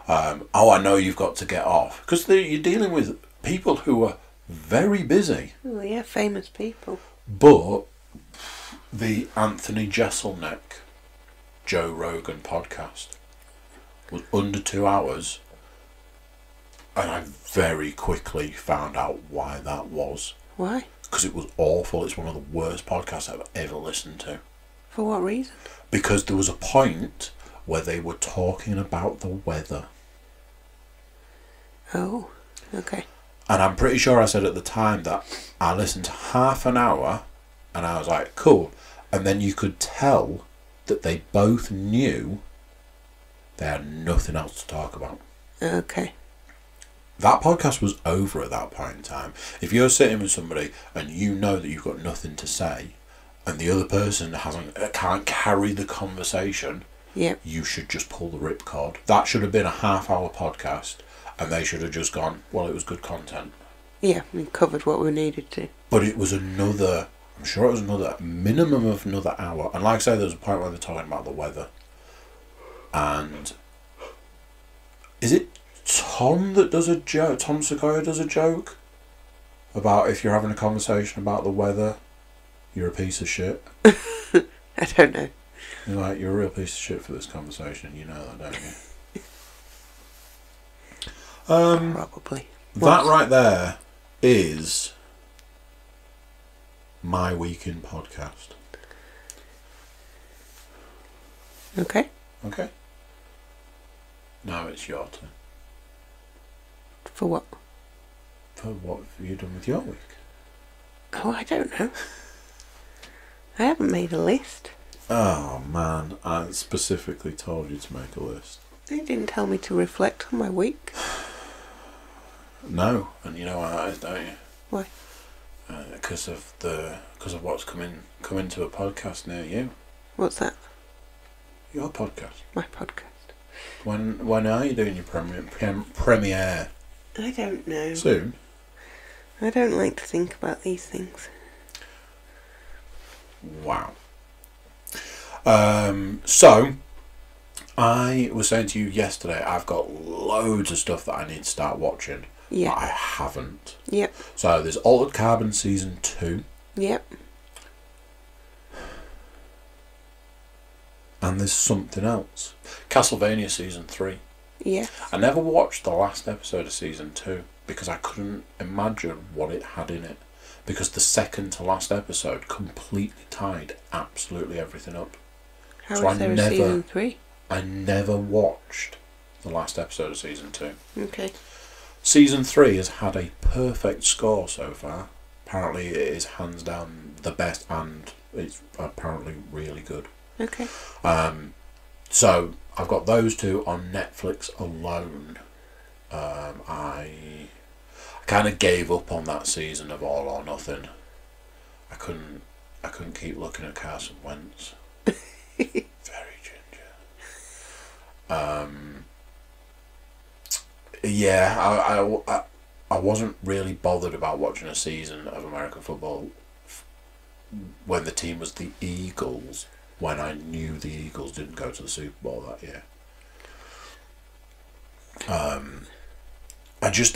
I know you've got to get off, because you're dealing with people who are very busy. Oh yeah, famous people. But the Anthony Jeselnik Joe Rogan podcast was under 2 hours, and I very quickly found out why that was. Why? Because it was awful. It's one of the worst podcasts I've ever listened to. For what reason? Because there was a point where they were talking about the weather. Oh, okay. And I'm pretty sure I said at the time that I listened to half an hour and I was like, cool. And then you could tell that they both knew they had nothing else to talk about. Okay. That podcast was over at that point in time. If you're sitting with somebody and you know that you've got nothing to say, and the other person can't carry the conversation, yep, you should just pull the ripcord. That should have been a half-hour podcast, and they should have just gone, well, it was good content. Yeah, we covered what we needed to. But it was another I'm sure it was another minimum of another hour. And like I say, there was a point where they're talking about the weather. And is it Tom that does a joke? Tom Segura does a joke about if you're having a conversation about the weather, you're a piece of shit. I don't know. You're like, you're a real piece of shit for this conversation. You know that, don't you? Probably. That right there is my week in podcast. Okay. Okay. Now it's your turn. For what? For what have you done with your week? Oh, I don't know. I haven't made a list. Oh man, I specifically told you to make a list. You didn't tell me to reflect on my week. No, and you know why that is, don't you? Why? Because of what's coming to a podcast near you. What's that? Your podcast. My podcast. When are you doing your premiere? I don't know. Soon. I don't like to think about these things. Wow. So I was saying to you yesterday, I've got loads of stuff that I need to start watching. Yeah. But I haven't. Yep. So there's Altered Carbon Season 2. Yep. And there's something else. Castlevania Season 3. Yeah. I never watched the last episode of Season 2 because I couldn't imagine what it had in it. Because the second to last episode completely tied absolutely everything up. How So is there a Season 3? I never watched the last episode of Season 2. Okay. Season 3 has had a perfect score so far. Apparently it is hands down the best and it's apparently really good. Okay. So I've got those two on Netflix alone. I kind of gave up on that season of All or Nothing. I couldn't keep looking at Carson Wentz. Very ginger. Yeah, I wasn't really bothered about watching a season of American football when the team was the Eagles, when I knew the Eagles didn't go to the Super Bowl that year.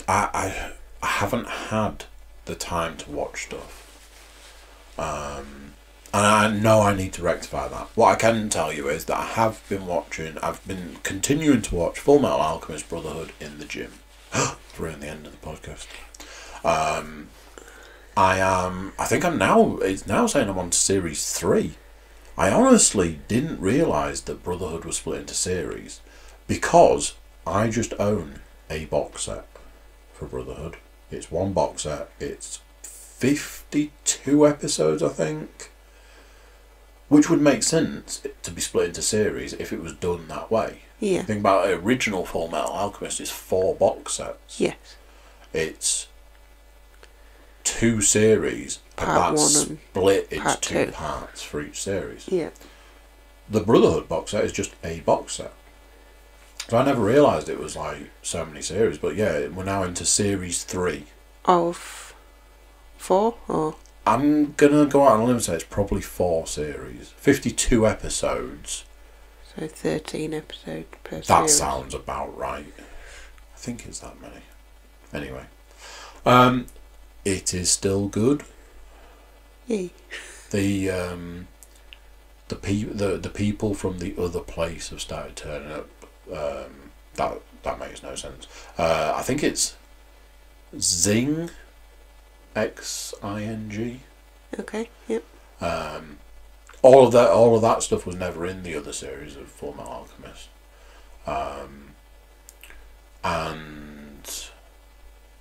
I haven't had the time to watch stuff. And I know I need to rectify that. What I can tell you is that I've been continuing to watch Full Metal Alchemist Brotherhood in the gym. Through the end of the podcast. It's now saying I'm on to series 3. I honestly didn't realise that Brotherhood was split into series because I just own a box set for Brotherhood. It's one box set. It's 52 episodes, I think. Which would make sense to be split into series if it was done that way. Yeah. Think about it, original Full Metal Alchemist is 4 box sets. Yes. It's 2 series and Part that's 1 and split into part 2 2. parts for each series. Yeah. The Brotherhood box set is just a box set. So I never realised it was like so many series, but yeah, we're now into series 3. Of 4 or? I'm gonna go out on a limb and say it's probably 4 series. 52 episodes. So 13 episodes per series. That sounds about right. I think it's that many. Anyway. It is still good. Yay. The people from the other place have started turning up. That makes no sense. I think it's Zing, Xing. Okay. Yep. All of that stuff was never in the other series of Full Metal Alchemist. And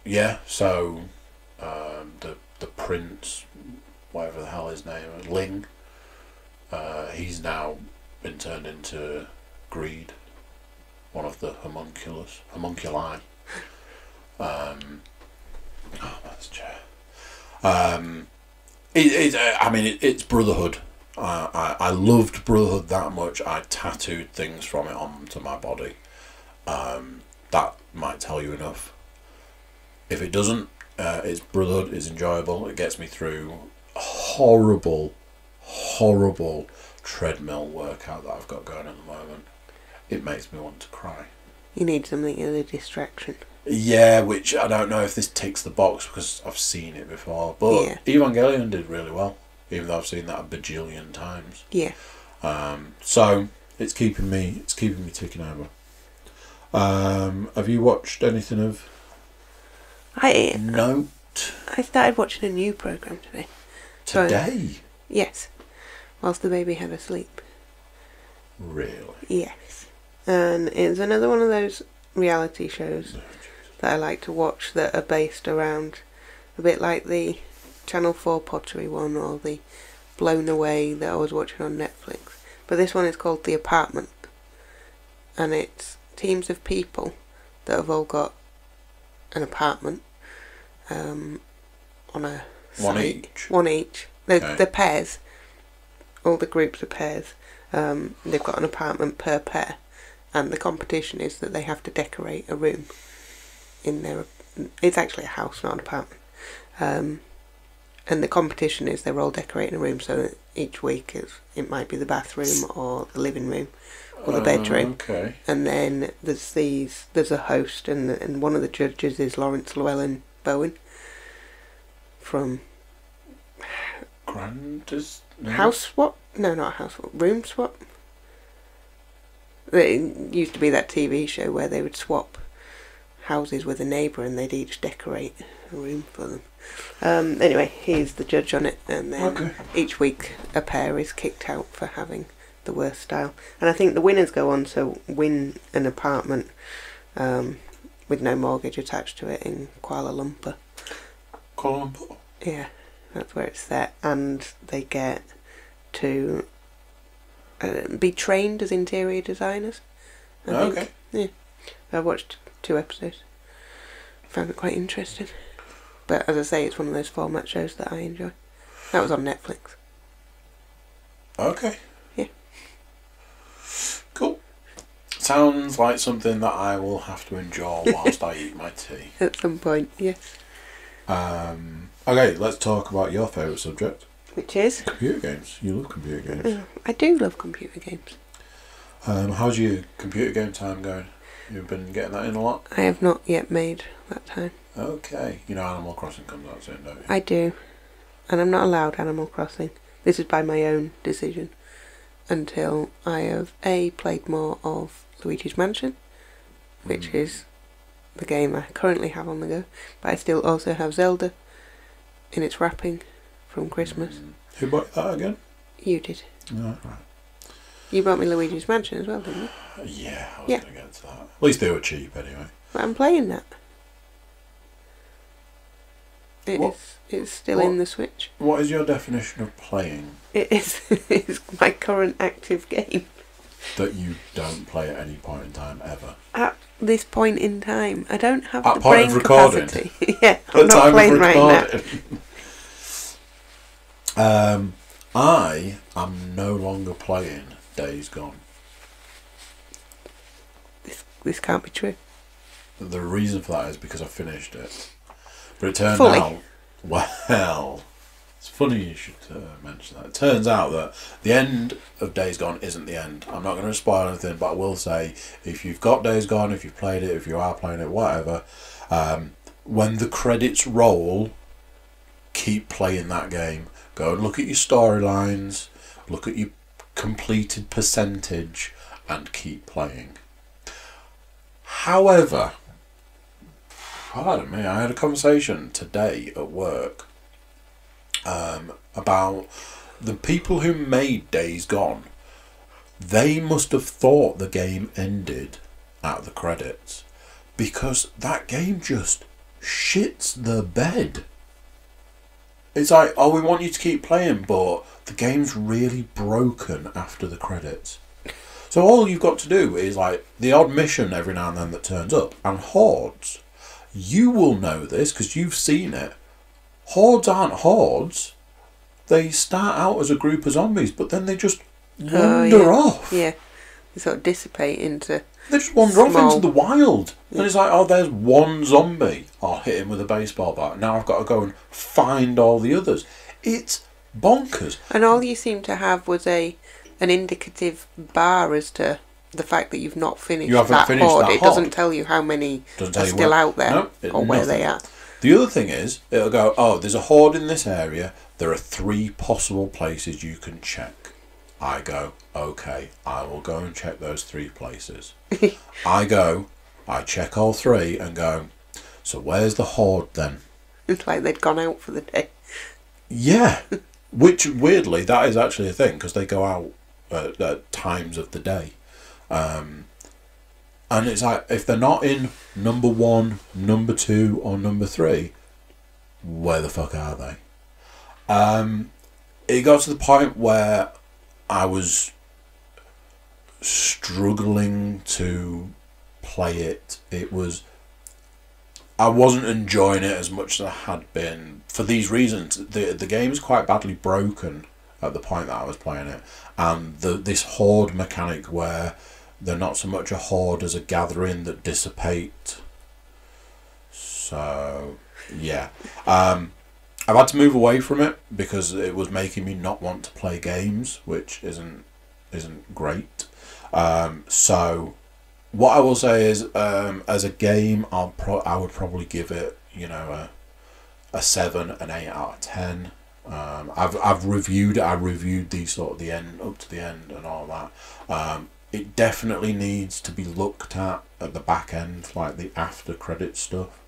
yeah, so the prince, whatever the hell his name is, Ling, he's now been turned into Greed, one of the homunculi. That's chair. It's Brotherhood. I loved Brotherhood that much. I tattooed things from it onto my body. That might tell you enough. If it doesn't, it's Brotherhood is enjoyable. It gets me through horrible treadmill workout that I've got going at the moment. It makes me want to cry. You need something as a distraction. Yeah, which I don't know if this ticks the box because I've seen it before. But Yeah. Evangelion did really well, even though I've seen that a bajillion times. Yeah. So it's keeping me ticking over. Have you watched anything of note I started watching a new programme today. today? Yes. Whilst the baby had a sleep. Really? Yes. And it's another one of those reality shows that I like to watch that are based around a bit like the Channel 4 pottery one or the Blown Away that I was watching on Netflix. But this one is called The Apartment. And it's teams of people that have all got an apartment on a One site. each? One each. They're pairs. All the groups are pairs. They've got an apartment per pair. And the competition is that they have to decorate a room in their... It's actually a house, not an apartment. And the competition is they're all decorating a room, so each week it might be the bathroom or the living room or the bedroom. Okay. And then there's a host, and one of the judges is Lawrence Llewellyn-Bowen from House Swap? No, not House Swap. Room Swap? It used to be that TV show where they would swap houses with a neighbour and they'd each decorate a room for them. Anyway, he's the judge on it, and then each week a pair is kicked out for having the worst style. And I think the winners go on to win an apartment with no mortgage attached to it in Kuala Lumpur. Kuala Lumpur? Yeah, that's where it's set. And they get to be trained as interior designers, I think. Yeah. I watched 2 episodes. Found it quite interesting. But as I say, it's one of those format shows that I enjoy. That was on Netflix. Okay. Yeah. Cool. Sounds like something that I will have to endure whilst I eat my tea. At some point, yes. Okay, let's talk about your favourite subject. Which is? Computer games. You love computer games. I do love computer games. How's your computer game time going? You've been getting that in a lot? I have not yet made that time. Okay. You know Animal Crossing comes out soon, don't you? I do. And I'm not allowed Animal Crossing. This is by my own decision. Until I have played more of Luigi's Mansion, which is the game I currently have on the go. But I still also have Zelda in its wrapping from Christmas. Who bought that again? You did. Oh, right. You bought me Luigi's Mansion as well, didn't you? Yeah, I was going to get to that. At least they were cheap anyway. But I'm playing that. It's still in the Switch. What is your definition of playing? It's my current active game. That you don't play at any point in time ever? At this point in time, I don't have at the point brain of recording. capacity. Yeah, I'm not playing right now. I am no longer playing Days Gone. This can't be true. The reason for that is because I finished it. But it turned out, well, it's funny you should mention that. It turns out that the end of Days Gone isn't the end. I'm not going to spoil anything, but I will say, if you've got Days Gone, if you've played it, if you are playing it, whatever, when the credits roll, keep playing that game. Go and look at your storylines, look at your completed percentage, and keep playing. However, pardon me, I had a conversation today at work about the people who made Days Gone. They must have thought the game ended at the credits, because that game just shits the bed. It's like, oh, we want you to keep playing, but the game's really broken after the credits. So all you've got to do is like the odd mission every now and then that turns up. And hordes, you will know this because you've seen it. Hordes aren't hordes. They start out as a group of zombies, but then they just wander off. Yeah, they sort of dissipate into... They just wander off into the wild. Yeah. And it's like, oh, there's one zombie. I'll hit him with a baseball bat. Now I've got to go and find all the others. It's bonkers. And all you seem to have was an indicative bar as to the fact that you've not finished that horde. It doesn't tell you how many are still out there or where they are. The other thing is, it'll go, oh, there's a horde in this area. There are 3 possible places you can check. I go, okay, I will go and check those 3 places. I check all 3 and go, so where's the horde then? It's like they'd gone out for the day. Yeah, which weirdly, that is actually a thing, because they go out at times of the day. And it's like, if they're not in number 1, number 2, or number 3, where the fuck are they? It got to the point where I was struggling to play it. I wasn't enjoying it as much as I had been for these reasons. The game is quite badly broken at the point that I was playing it, and this horde mechanic where they're not so much a horde as a gathering that dissipate. So yeah, I've had to move away from it because it was making me not want to play games, which isn't great. So what I will say is, as a game, I would probably give it, a 7, an 8 out of 10. I've reviewed it. I reviewed the sort of the end up to the end and all that. It definitely needs to be looked at the back end, like the after credit stuff.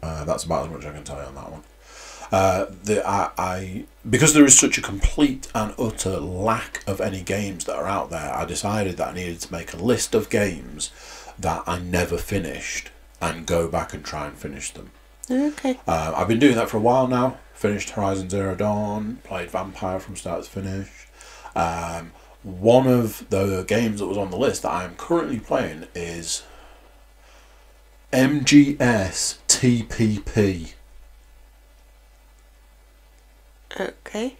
That's about as much I can tell you on that one. Because there is such a complete and utter lack of any games that are out there, I decided that I needed to make a list of games that I never finished and go back and try and finish them. Okay. I've been doing that for a while now. Finished Horizon Zero Dawn, played Vampire from start to finish. One of the games that was on the list that I am currently playing is MGS TPP. Okay.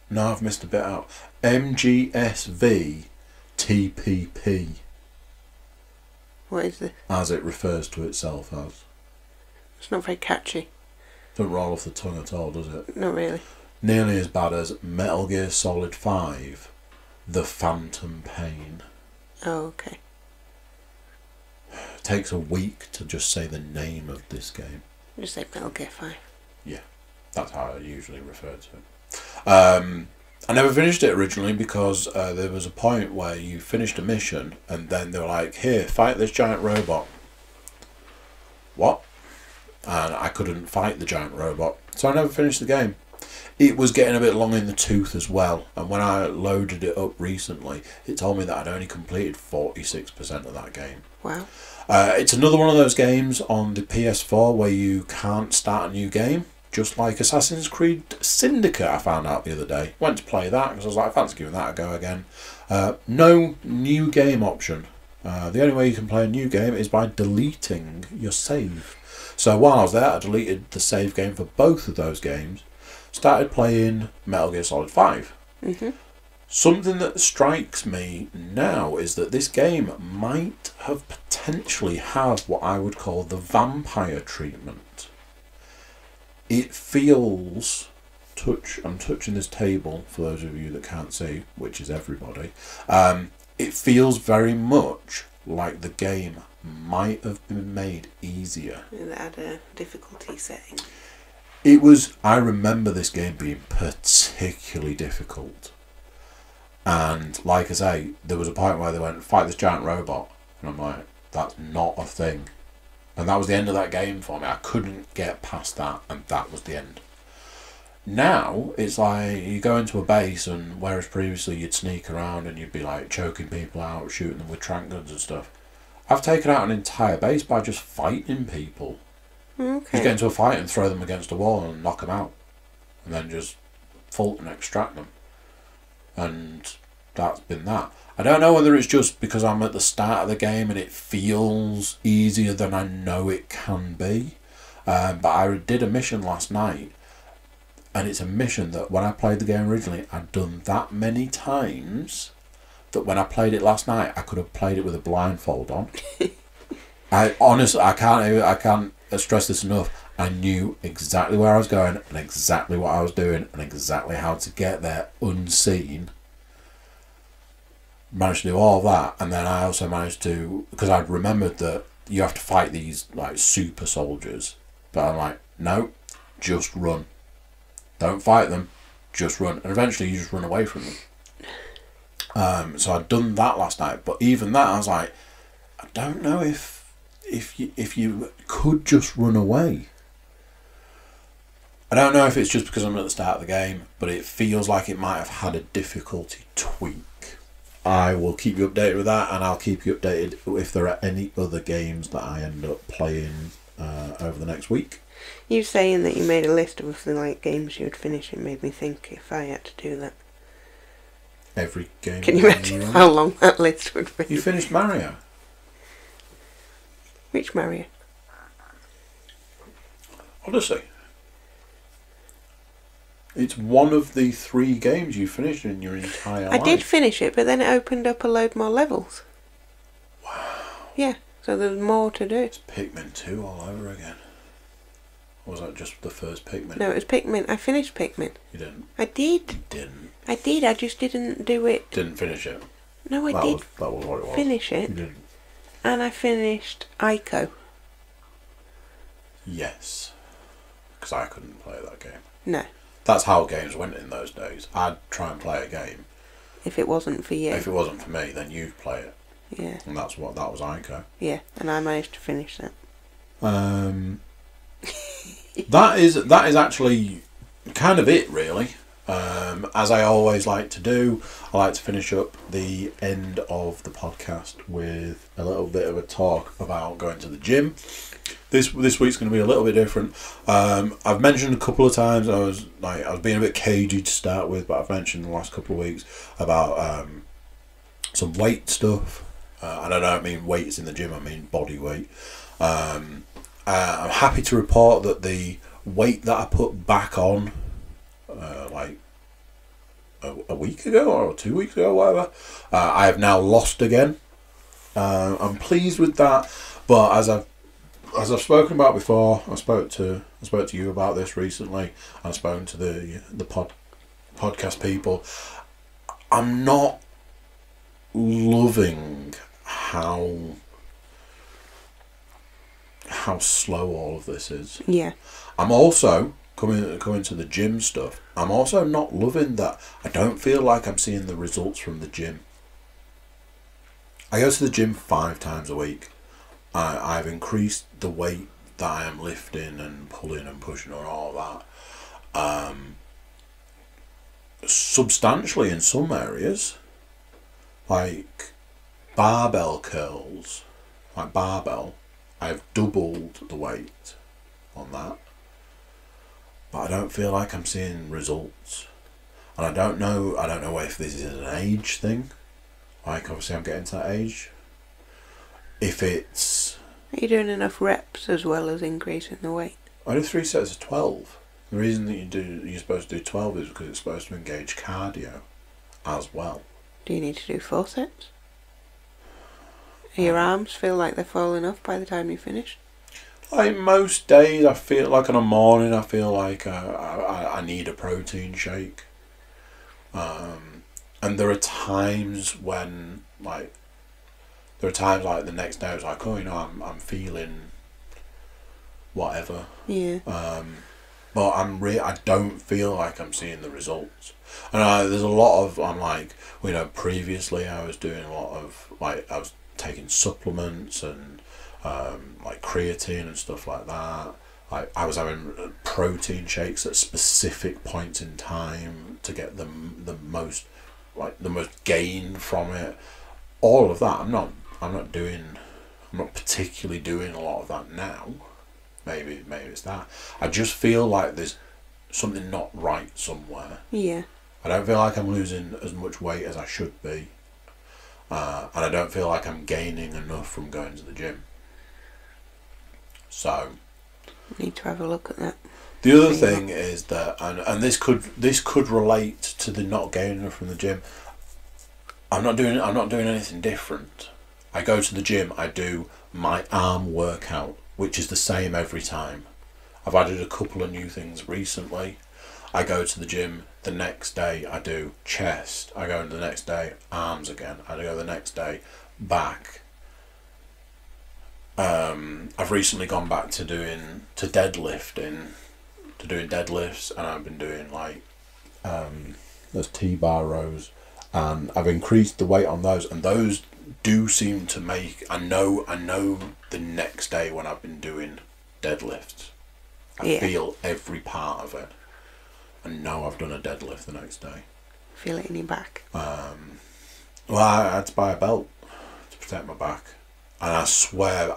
No, I've missed a bit out. MGSV TPP. What is this? As it refers to itself as. It's not very catchy. Doesn't roll off the tongue at all, does it? Not really. Nearly as bad as Metal Gear Solid 5, The Phantom Pain. Oh, okay. It takes a week to just say the name of this game. Just say Metal Gear 5. Yeah, that's how I usually refer to it. I never finished it originally because there was a point where you finished a mission and then they were like, here, fight this giant robot. What? And I couldn't fight the giant robot, so I never finished the game. It was getting a bit long in the tooth as well, and when I loaded it up recently, it told me that I'd only completed 46% of that game. Wow. It's another one of those games on the PS4 where you can't start a new game, just like Assassin's Creed Syndicate. I found out the other day. Went to play that because I was like, I fancy giving that a go again. No new game option. The only way you can play a new game is by deleting your save. So while I was there, I deleted the save game for both of those games. Started playing Metal Gear Solid 5. Mm-hmm. Something that strikes me now is that this game might have potentially have what I would call the vampire treatment. It feels... I'm touching this table for those of you that can't see, which is everybody. It feels very much like the game might have been made easier. It had a difficulty setting. I remember this game being particularly difficult. And like I say, there was a point where they went, fight this giant robot. And I'm like, that's not a thing. And that was the end of that game for me. I couldn't get past that, and that was the end. Now, it's like you go into a base, and whereas previously you'd sneak around and you'd be like choking people out, shooting them with tranq guns and stuff, I've taken out an entire base by just fighting people. Okay. Just get into a fight and throw them against a wall and knock them out. And then just Fulton extract them. And that's been that. I don't know whether it's just because I'm at the start of the game and it feels easier than I know it can be. But I did a mission last night. And it's a mission that when I played the game originally, I'd done that many times that when I played it last night, I could have played it with a blindfold on. I honestly, I can't stress this enough. I knew exactly where I was going and exactly what I was doing and exactly how to get there unseen. Managed to do all of that, and then I also managed to, because I'd remembered that you have to fight these like super soldiers, but I'm like, no, just run. Don't fight them, just run. And eventually you just run away from them. So I'd done that last night, but even that I was like, I don't know if you could just run away. I don't know if it's just because I'm at the start of the game, but it feels like it might have had a difficulty tweak. I will keep you updated with that, and I'll keep you updated if there are any other games that I end up playing over the next week. You saying that you made a list of the like games you would finish, it made me think if I had to do that. Every game. Can you imagine how long that list would be? You finished Mario. Which Mario? Odyssey. It's one of the 3 games you finished in your entire life. I did finish it, but then it opened up a load more levels. Wow. Yeah, so there's more to do. It's Pikmin 2 all over again. Or was that just the first Pikmin? No, it was Pikmin. I finished Pikmin. You didn't? I did. You didn't? I did, I just didn't do it. Didn't finish it? No, I did. That was what it was. Finish it. You didn't? And I finished Ico. Yes. Because I couldn't play that game. No. That's how games went in those days. I'd try and play a game. If it wasn't for you. If it wasn't for me, then you'd play it. Yeah. And that was Ico. Yeah, and I managed to finish that. That is actually kind of it, really. As I always like to do, I like to finish up the end of the podcast with a little bit of a talk about going to the gym. This week's going to be a little bit different. I've mentioned a couple of times, I was being a bit cagey to start with, but I've mentioned the last couple of weeks about some weight stuff. And I don't mean weights in the gym, I mean body weight. I'm happy to report that the weight that I put back on a week ago or 2 weeks ago, whatever, I have now lost again. I'm pleased with that, but as I've spoken about before, I spoke to you about this recently. I've spoken to the podcast people. I'm not loving how slow all of this is. Yeah. I'm also coming to the gym stuff. I'm also not loving that I don't feel like I'm seeing the results from the gym. I go to the gym 5 times a week. I've increased the weight that I am lifting and pulling and pushing and all that substantially in some areas, like barbell curls, like barbell. I've doubled the weight on that, but I don't feel like I'm seeing results, and I don't know if this is an age thing. Like, obviously I'm getting to that age. If it's... Are you doing enough reps as well as increasing the weight? I do 3 sets of 12. The reason that you're supposed to do 12 is because it's supposed to engage cardio as well. Do you need to do 4 sets? Your arms feel like they're falling off by the time you finish? Like most days, I feel like in the morning, I feel like I need a protein shake. And there are times when, like, the next day I was like, oh, I'm feeling whatever. Yeah. But I don't feel like I'm seeing the results. And there's a lot of, previously I was doing a lot of, I was taking supplements and, creatine and stuff like that. I was having protein shakes at specific points in time to get the most gain from it. All of that, I'm not particularly doing a lot of that now. Maybe it's that. I just feel like there's something not right somewhere. Yeah. I don't feel like I'm losing as much weight as I should be. And I don't feel like I'm gaining enough from going to the gym. So... need to have a look at that. The other thing is that, and this could relate to the not gaining enough from the gym. I'm not doing anything different. I go to the gym. I do my arm workout which is the same every time. I've added a couple of new things recently. I go to the gym, the next day I do chest, I go the next day arms again, I go the next day back. I've recently gone back to doing deadlifts, and I've been doing like those T-bar rows, and I've increased the weight on those, and those do seem to make. I know the next day when I've been doing deadlifts, I feel every part of it. I know I've done a deadlift the next day. Feel it in your back. Well, I had to buy a belt to protect my back, and I swear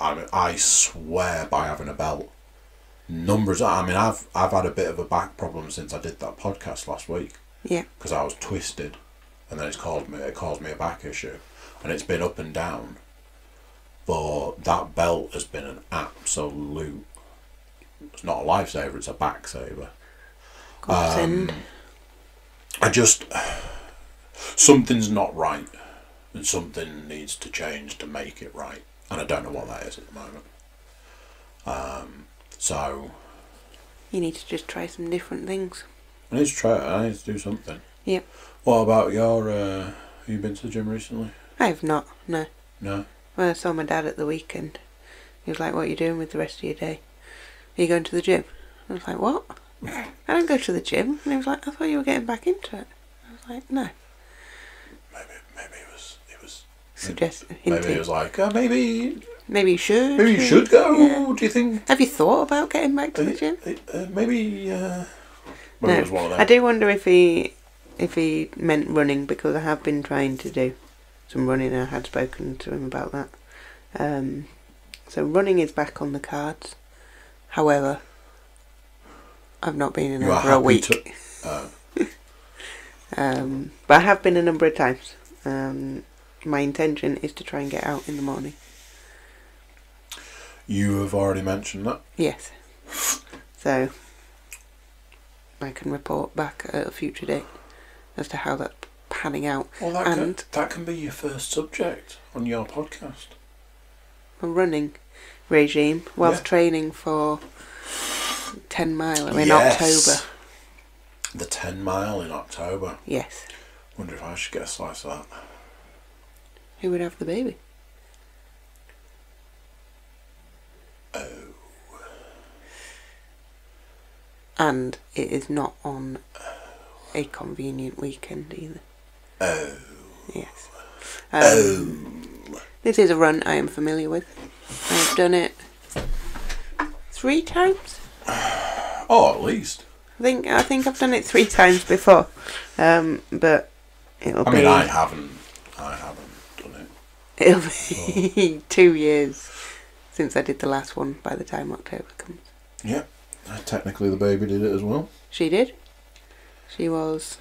by having a belt. I've had a bit of a back problem since I did that podcast last week. Yeah. Because I was twisted, and then it caused me a back issue, and it's been up and down. But that belt has been an absolute. It's not a lifesaver; it's a back saver. Something's not right, and something needs to change to make it right, and I don't know what that is at the moment. So you need to just try some different things. I need to do something. Yep. What about your? Have you been to the gym recently? I have not. No. No. Well, I saw my dad at the weekend. He was like, "What are you doing with the rest of your day? Are you going to the gym?" I was like, "What? I don't go to the gym." And he was like, "I thought you were getting back into it." I was like, "No." Maybe it was suggesting. Maybe it was like maybe you should. Maybe you should go. Yeah. Do you think? Have you thought about getting back to the gym? Maybe. No, it was one of them. I do wonder if he meant running, because I have been trying to do some running. I had spoken to him about that. So running is back on the cards. However, I've not been in over a week. But I have been a number of times. My intention is to try and get out in the morning. You have already mentioned that. Yes. So I can report back at a future date as to how that's panning out. Well, that can be your first subject on your podcast. A running regime whilst training for 10 mile in October. The 10 mile in October. Yes. Wonder if I should get a slice of that. Who would have the baby? Oh. And it is not on a convenient weekend either. Oh. Yes. Oh. This is a run I am familiar with. I've done it 3 times. Oh, at least. I think I've done it 3 times before. But it'll be. I haven't done it. It'll be 2 years since I did the last one by the time October comes. Yeah. Technically the baby did it as well. She did. She was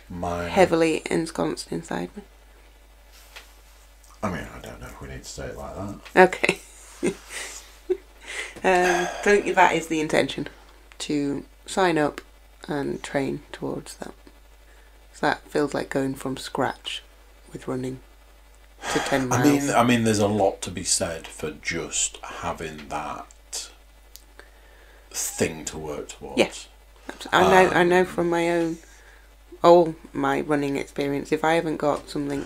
heavily ensconced inside me. I don't know if we need to say it like that. Okay. So that is the intention, to sign up and train towards that. So that feels like going from scratch with running to 10 miles. I mean, there's a lot to be said for just having that thing to work towards. Yes, I know from all my running experience, if I haven't got something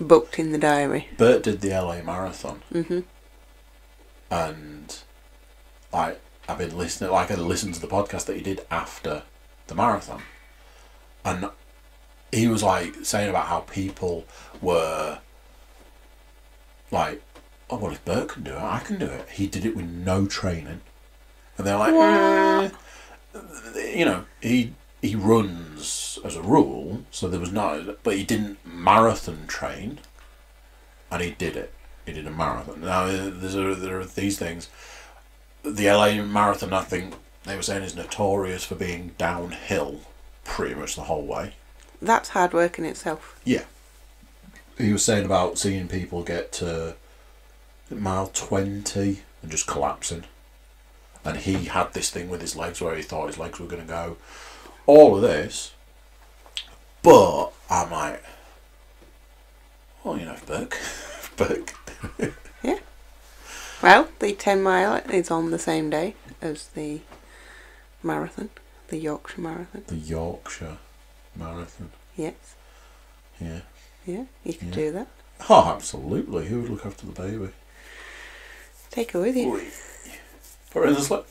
booked in the diary. Bert did the LA Marathon. Mm-hmm. And I've been listening. I listened to the podcast that he did after the marathon, and he was saying about how people were like, "Oh, well, if Bert can do it, I can do it." He did it with no training, and they're like, he runs as a rule, so there was but he didn't marathon train, and he did it. He did a marathon. Now there are these things. The LA Marathon, I think they were saying, is notorious for being downhill pretty much the whole way. That's hard work in itself. Yeah. He was saying about seeing people get to mile 20 and just collapsing. And he had this thing with his legs where he thought his legs were going to go. All of this. But I'm like, well, if Burke. Yeah. Well, the 10 mile is on the same day as the marathon, the Yorkshire Marathon. The Yorkshire Marathon. Yes. Yeah. Yeah, you could do that. Oh, absolutely. Who would look after the baby? Take her with you. Put her in the slip.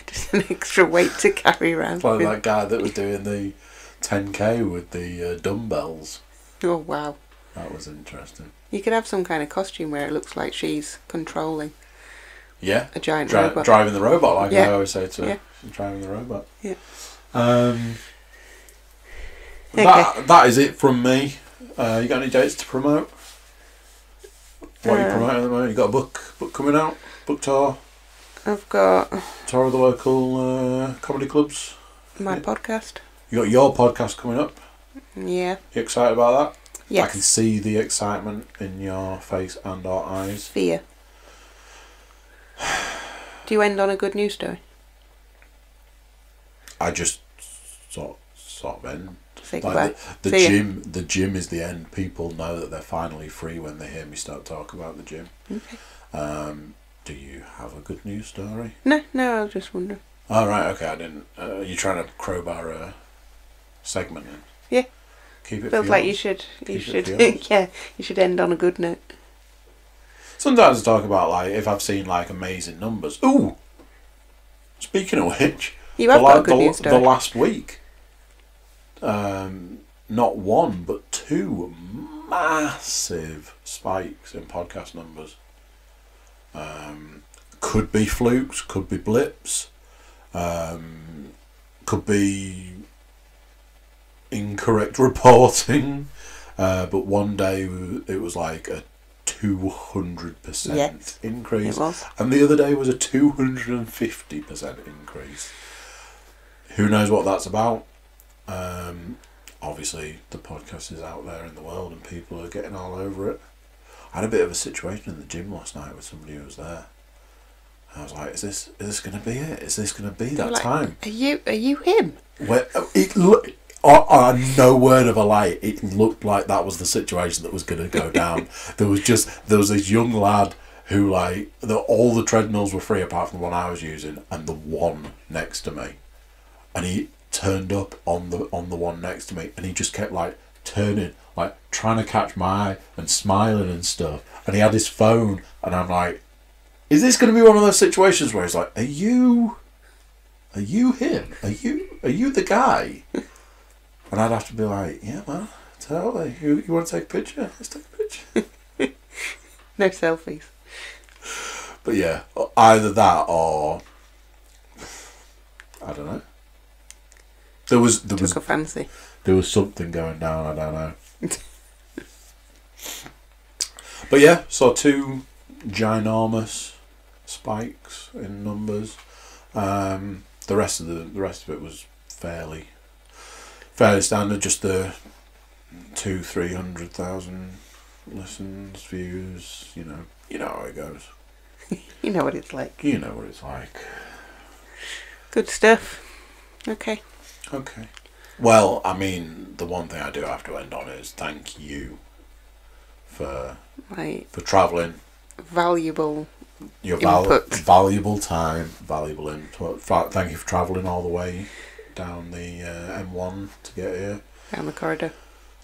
Just an extra weight to carry around. Like that guy that was doing the 10k with the dumbbells. Oh, wow. That was interesting. You could have some kind of costume where it looks like she's controlling a giant robot. Driving the robot, like I always say to her. Yeah. She's driving the robot. Yeah. That is it from me. You got any dates to promote? What are you promoting at the moment? You got a book coming out? Book tour? I've got Tour of the local comedy clubs? my podcast. You got your podcast coming up? Yeah. You excited about that? Yes. I can see the excitement in your face and our eyes. Fear. Do you end on a good news story? I just sort of end. Say Like goodbye. the gym is the end. People know that they're finally free when they hear me start talking about the gym. Okay. Do you have a good news story? No, I was just wondering. Oh, right, okay, I didn't. You're trying to crowbar a segment in? Yeah. Keep it Feels for like yours. you Keep it should, for yours. yeah, you should end on a good note. Sometimes I talk about, like, if I've seen, like, amazing numbers. Ooh! Speaking of which, You have got a good news story. the last week, not one, but two massive spikes in podcast numbers. Could be flukes, could be blips, could be incorrect reporting, but one day it was like a 200% increase, it was. and the other day was a 250% increase. Who knows what that's about? Obviously the podcast is out there in the world and people are getting all over it. I had a bit of a situation in the gym last night with somebody who was there. I was like, is this going to be it? Is this going to be that time? Are you him? Where it look, no word of a lie, it looked like that was the situation that was going to go down. there was this young lad who, like, all the treadmills were free apart from the one I was using and the one next to me, and he turned up on the one next to me and he just kept, like, turning, like, trying to catch my eye and smiling and stuff, and he had his phone, and I'm like, is this going to be one of those situations where he's like, are you him? Are you the guy? And I'd have to be like, yeah, man, totally. You want to take a picture? Let's take a picture. No selfies. But yeah, either that or I don't know. There was Took a fancy. There was something going down. I don't know. But yeah, saw two ginormous spikes in numbers. The rest of it was fairly standard. Just the 200,000-300,000 listens, views. You know how it goes. You know what it's like. You know what it's like. Good stuff. Okay. Well, I mean, the one thing I do have to end on is thank you for travelling. Valuable Your input. Valuable time, valuable input. Thank you for travelling all the way down the M1 to get here. Down the corridor.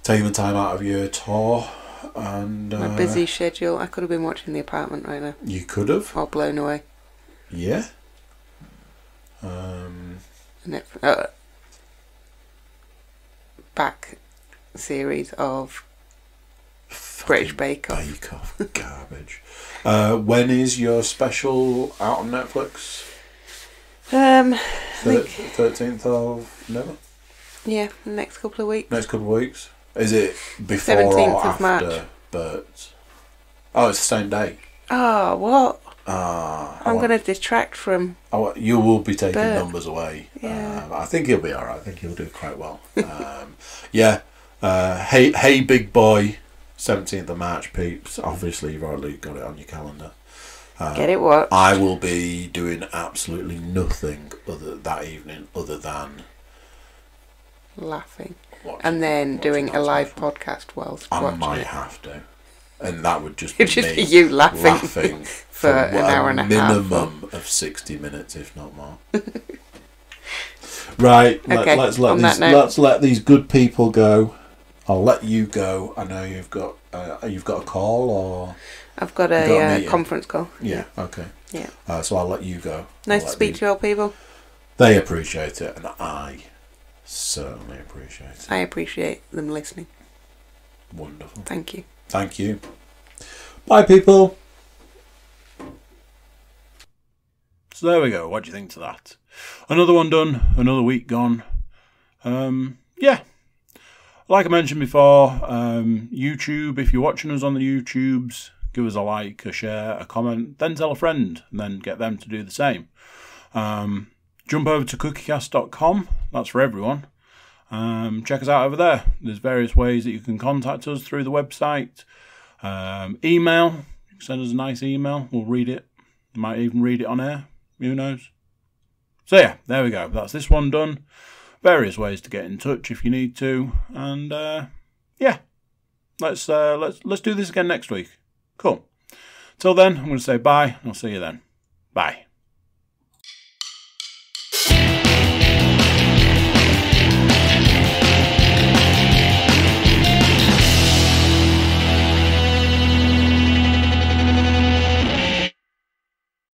Taking the time out of your tour and My busy schedule. I could have been watching The Apartment right now. You could have. Or Blown Away. Yeah. Back series of British Bake Off. Bake Off garbage. When is your special out on Netflix? 13th of November? Yeah, next couple of weeks. Next couple of weeks. Is it before 17th or of after March. Birds? Oh, it's the same day. Oh, what? I'm going to detract from... You will be taking Bert. numbers away. Yeah. I think he'll be alright. I think he'll do quite well. Yeah. Hey big boy, 17th of March, peeps. Obviously, you've already got it on your calendar. Get it watched. I will be doing absolutely nothing that evening other than laughing. watching, And then doing a live podcast. podcast whilst I watching might it. have to. And that would just be It'd just me be you laughing for an hour and a half. minimum of 60 minutes, if not more. Right, Okay, let's let these good people go. I'll let you go. I know you've got a call, or I've got a conference call. Yeah. Okay. Yeah. So I'll let you go. Nice to speak to you all, people. They appreciate it, and I certainly appreciate it. I appreciate them listening. Wonderful. Thank you. Thank you. Bye, people. So there we go. What do you think to that? Another one done. Another week gone. Yeah. Like I mentioned before, YouTube, if you're watching us on the YouTubes, give us a like, a share, a comment, then tell a friend, and then get them to do the same. Jump over to cookiecast.com. That's for everyone. Check us out over there. There's various ways that you can contact us through the website. Email. You can send us a nice email. We'll read it. Might even read it on air. Who knows? So yeah, there we go. That's this one done. Various ways to get in touch if you need to. And yeah, let's do this again next week. Cool. Till then, I'm going to say bye. I'll see you then. Bye.